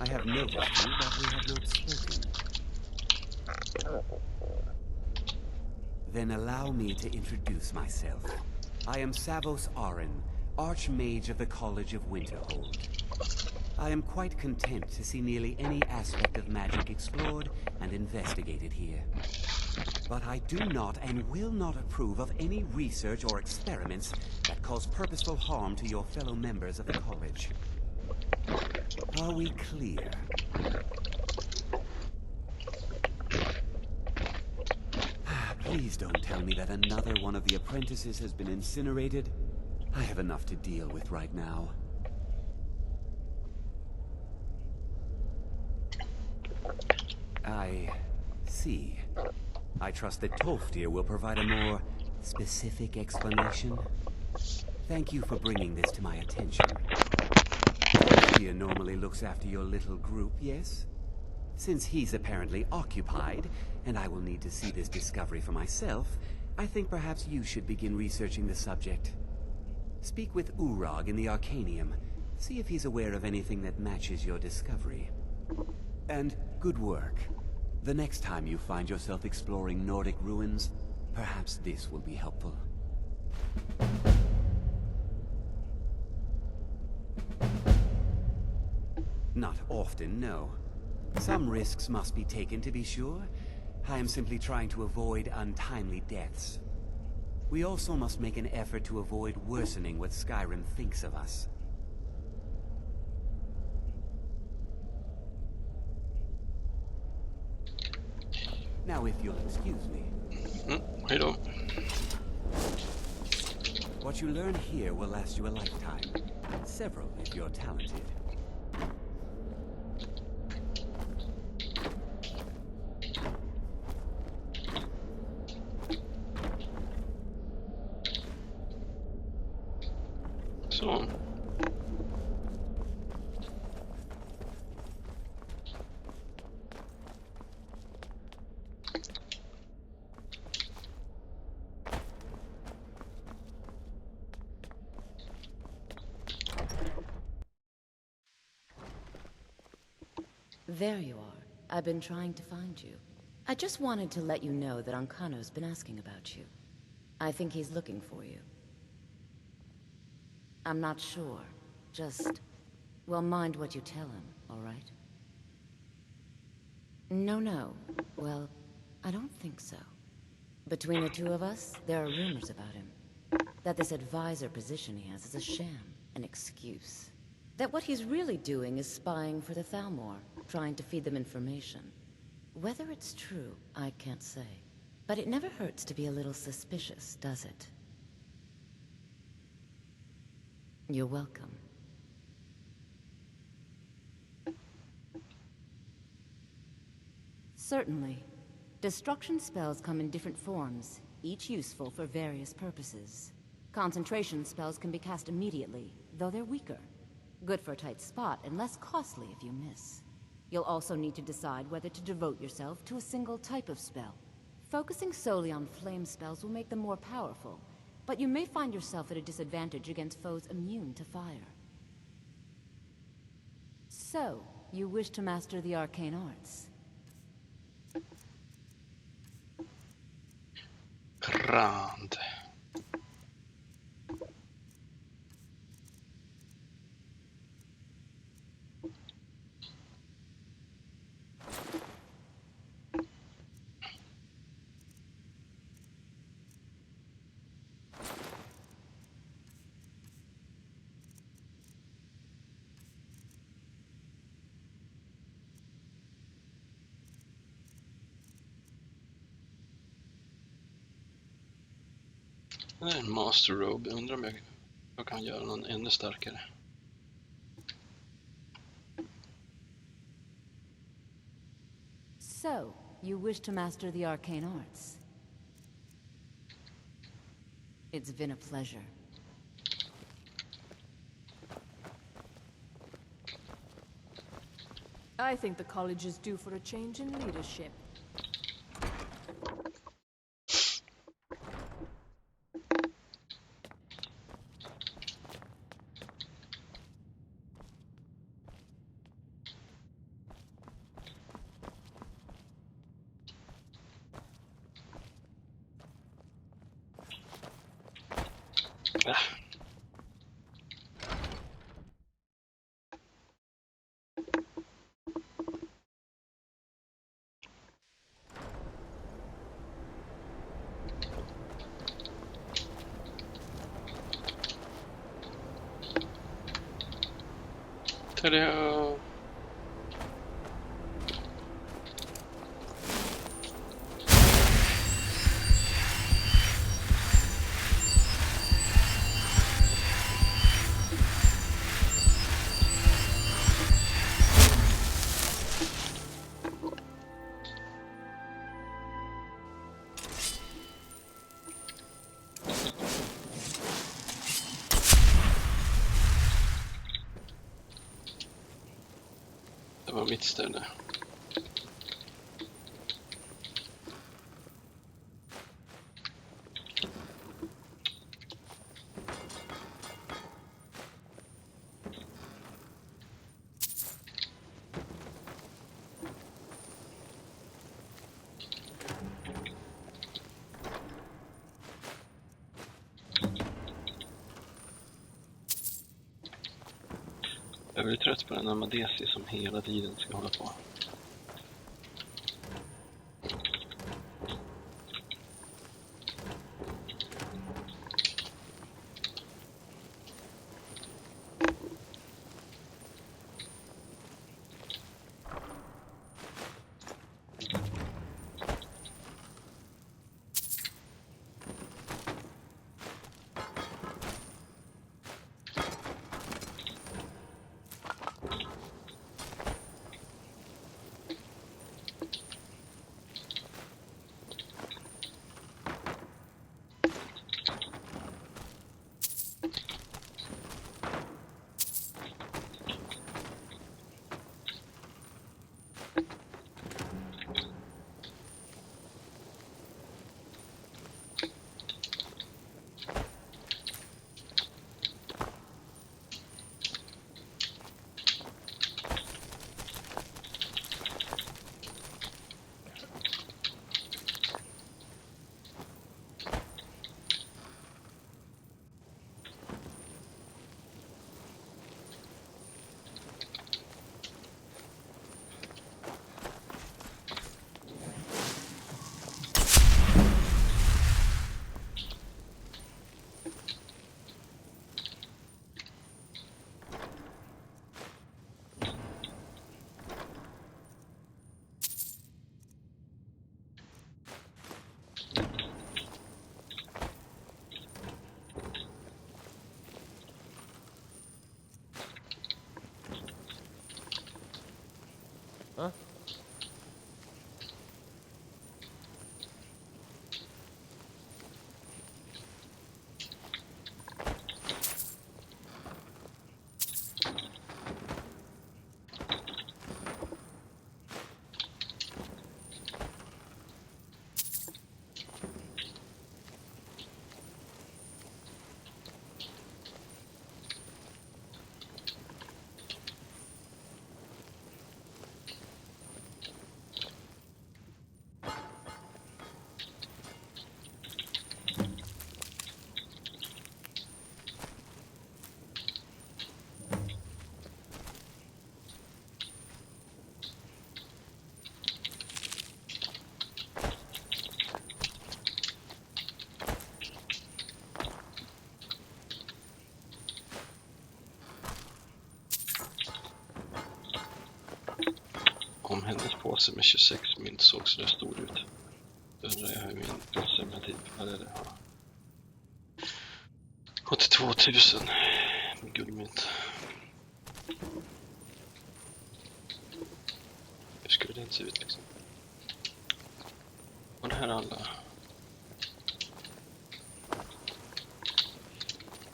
I have noticed you, but we have not spoken. Then allow me to introduce myself. I am Savos Arin, Archmage of the College of Winterhold. I am quite content to see nearly any aspect of magic explored and investigated here. But I do not and will not approve of any research or experiments that cause purposeful harm to your fellow members of the college. Are we clear? Please don't tell me that another one of the apprentices has been incinerated. I have enough to deal with right now. I see. I trust that Tolfdir will provide a more specific explanation. Thank you for bringing this to my attention. Tolfdir normally looks after your little group, yes? Since he's apparently occupied, and I will need to see this discovery for myself, I think perhaps you should begin researching the subject. Speak with Urag in the Arcanium. See if he's aware of anything that matches your discovery. And good work. The next time you find yourself exploring Nordic ruins, perhaps this will be helpful. Not often, no. Some risks must be taken, to be sure. I am simply trying to avoid untimely deaths. We also must make an effort to avoid worsening what Skyrim thinks of us. Now, if you'll excuse me. Hej då. What you learn here will last you a lifetime. Several, if you're talented. Så. There you are. I've been trying to find you. I just wanted to let you know that Ancano's been asking about you. I think he's looking for you. I'm not sure. Just, well, mind what you tell him, all right? No. Well, I don't think so. Between the two of us, there are rumors about him. That this advisor position he has is a sham, an excuse. That what he's really doing is spying for the Thalmor, trying to feed them information. Whether it's true, I can't say. But it never hurts to be a little suspicious, does it? You're welcome. Certainly. Destruction spells come in different forms, each useful for various purposes. Concentration spells can be cast immediately, though they're weaker. Good for a tight spot and less costly if you miss. You'll also need to decide whether to devote yourself to a single type of spell. Focusing solely on flame spells will make them more powerful, but you may find yourself at a disadvantage against foes immune to fire. So, you wish to master the arcane arts? Grand. Det är en Master Robe. Jag undrar om jag kan göra någon ännu starkare. So, you wish to master the arcane arts? It's been a pleasure. I think the college is due for a change in leadership. Ta-da! Det var mitt ställe. Jag blir trött på den Amadesi som hela tiden ska hålla på. påse med 26 mynt såg så där stor ut. Då undrar jag hur min påse vad är det har. 82 000 guldmynt. Hur skulle det inte se ut liksom? Och det här är alla.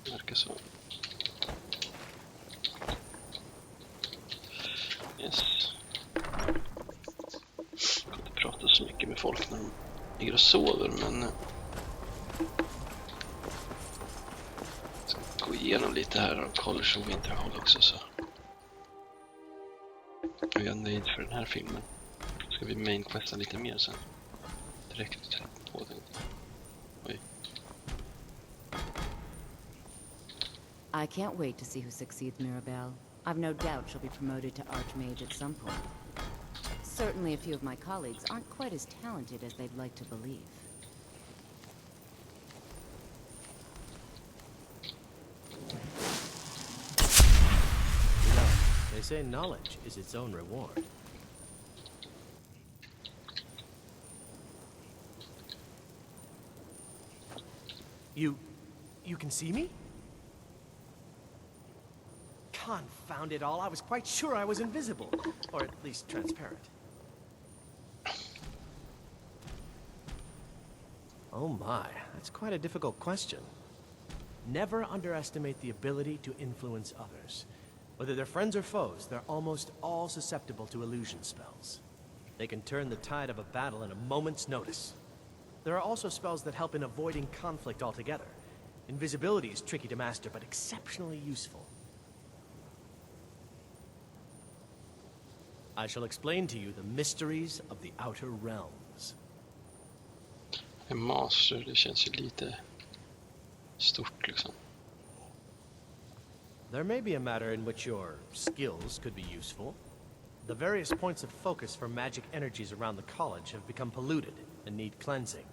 Det verkar så. Yes. Jag kan inte prata så mycket med folk när de ligger och sover, men jag ska gå igenom lite här av College och Winterhold också, så jag är nöjd för den här filmen. Ska vi mainquesta lite mer sen. Direkt på den. Oj. I can't wait to see who succeeds Mirabelle. I've no doubt she'll be promoted to Archmage at some point. Certainly a few of my colleagues aren't quite as talented as they'd like to believe. You know, they say knowledge is its own reward. You can see me? Confound it all, I was quite sure I was invisible. Or at least transparent. Oh my, that's quite a difficult question. Never underestimate the ability to influence others. Whether they're friends or foes, they're almost all susceptible to illusion spells. They can turn the tide of a battle in a moment's notice. There are also spells that help in avoiding conflict altogether. Invisibility is tricky to master, but exceptionally useful. I shall explain to you the mysteries of the Outer Realms. En master, det känns ju lite stort liksom. There may be a matter in which your skills could be useful. The various points of focus for magic energies around the college have become polluted and need cleansing.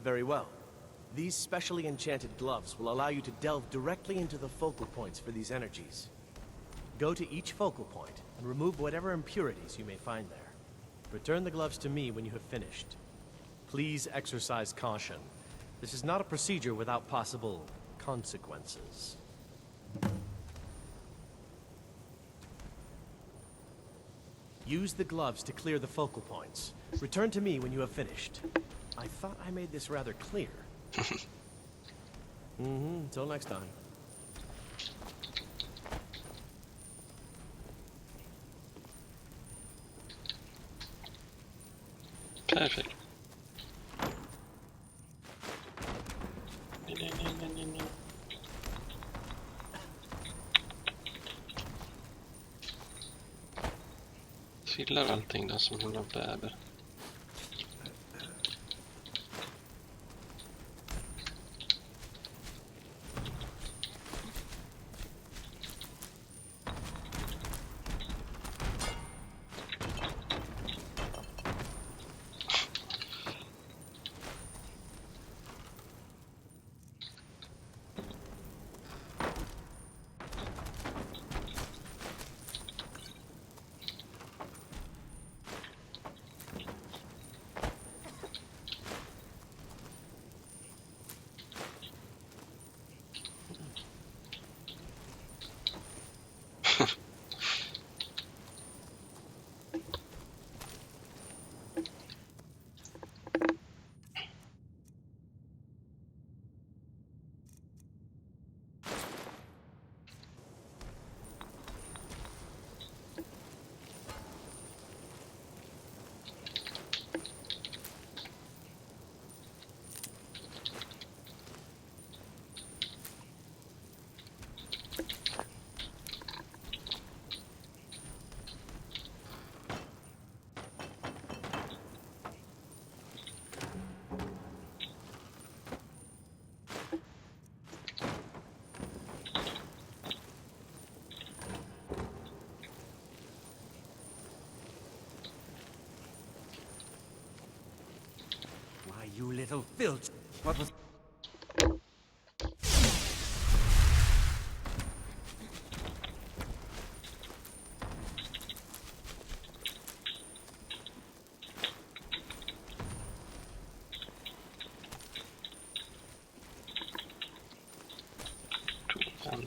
Very well. These specially enchanted gloves will allow you to delve directly into the focal points for these energies. Go to each focal point and remove whatever impurities you may find there. Return the gloves to me when you have finished. Please exercise caution. This is not a procedure without possible consequences. Use the gloves to clear the focal points. Return to me when you have finished. I thought I made this rather clear. Until next time. Perfekt. Nej. Trillar allting där som håller bäver. You little filch. What was...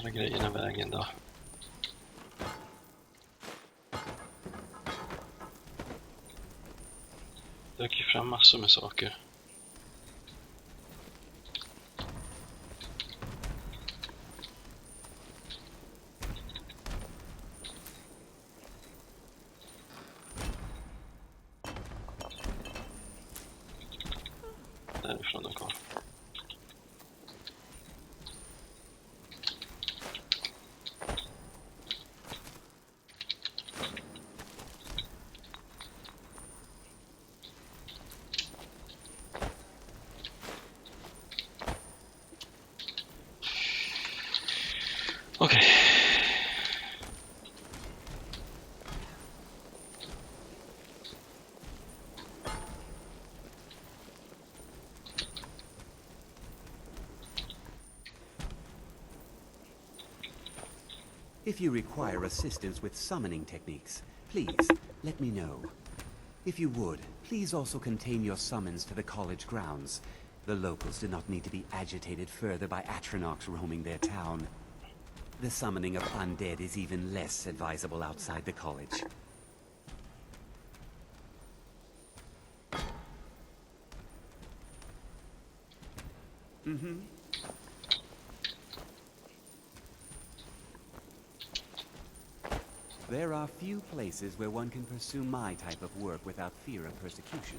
alla grejerna vägen då? Dök ju fram massor med saker. Därifrån de kom. Okej. If you require assistance with summoning techniques, please let me know. If you would, please also contain your summons to the college grounds. The locals do not need to be agitated further by Atronachs roaming their town. The summoning of undead is even less advisable outside the college. There are few places where one can pursue my type of work without fear of persecution.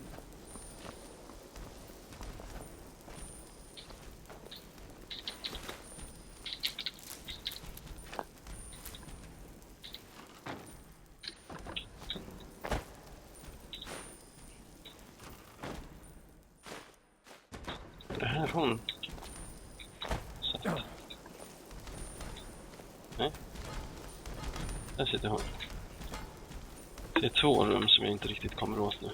Det här hon. Så. Nej. Där sitter hon. Det är 2 rum som jag inte riktigt kommer åt nu.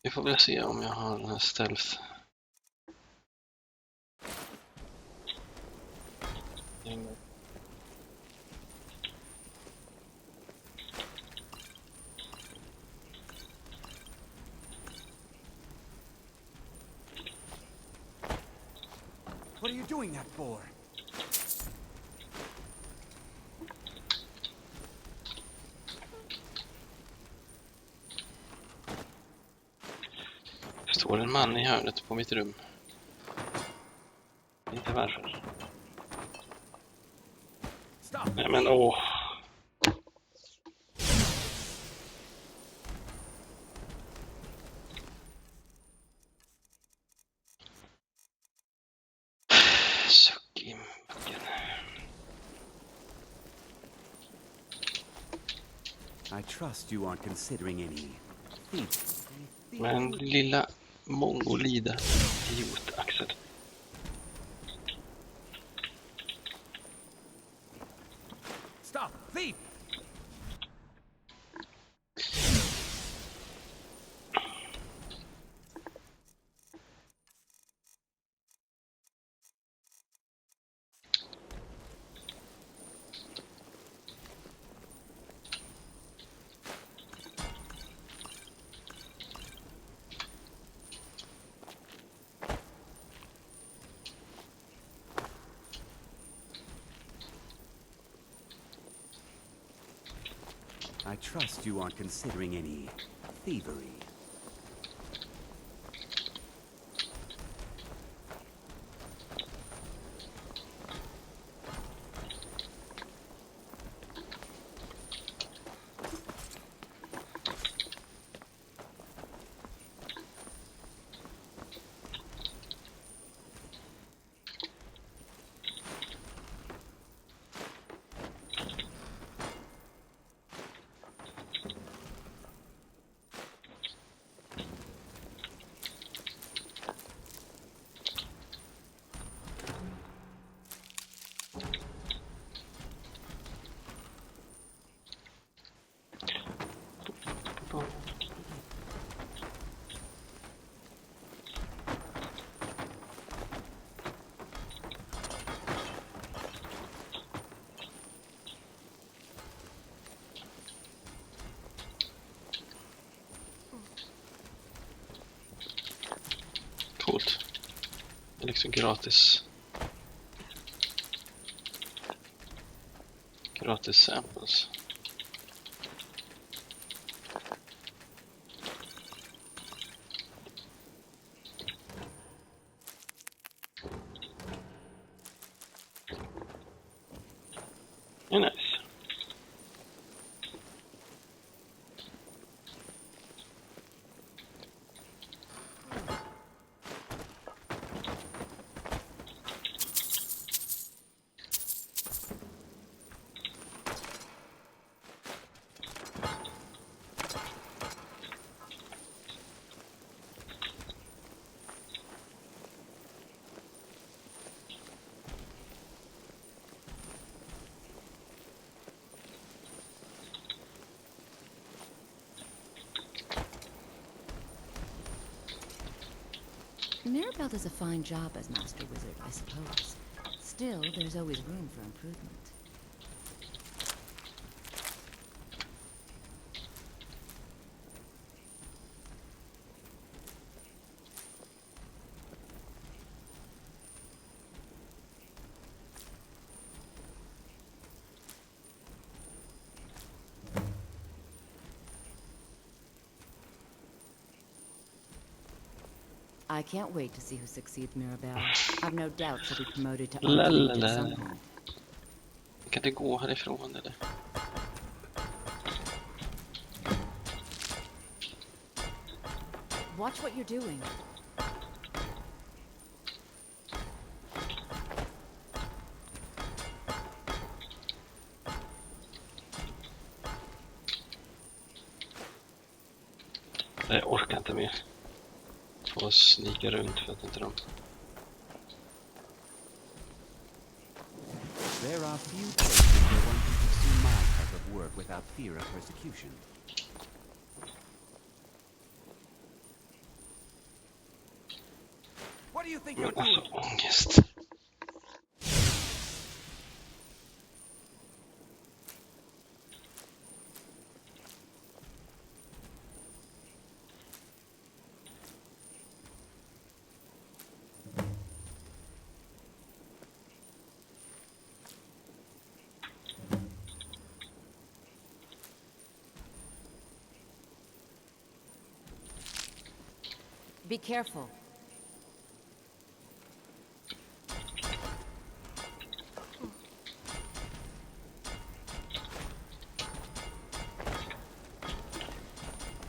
Vi får väl se om jag har den här stealth. What are you doing that for? Det står en man i hörnet på mitt rum. Inte varför. Nej men åh. Suck i backen. I trust you aren't considering any thieves. Men lilla mongolida idiot Axel. Stop! Thief! I trust you aren't considering any thievery. Coolt. Det är liksom gratis Gratis samples. Nice. Mirabelle does a fine job as Master Wizard, I suppose. Still, there's always room for improvement. I can't wait to see who succeeds Mirabelle. I've no doubt she'll be promoted to Archmage at some point. Kan det gå härifrån eller? Watch what you're doing. Jag orkar inte mer. Får snika runt för att inte de... There are few places where one can pursue my type of work without fear of persecution. What do you think you're Alltså, doing? ångest. Be careful.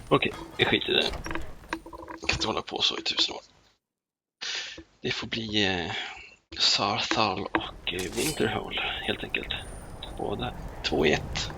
Okej, vi skiter i det. Jag kan inte hålla på så i 1000 år. Det får bli Saarthal och Winterhold helt enkelt. Båda 2 i 1.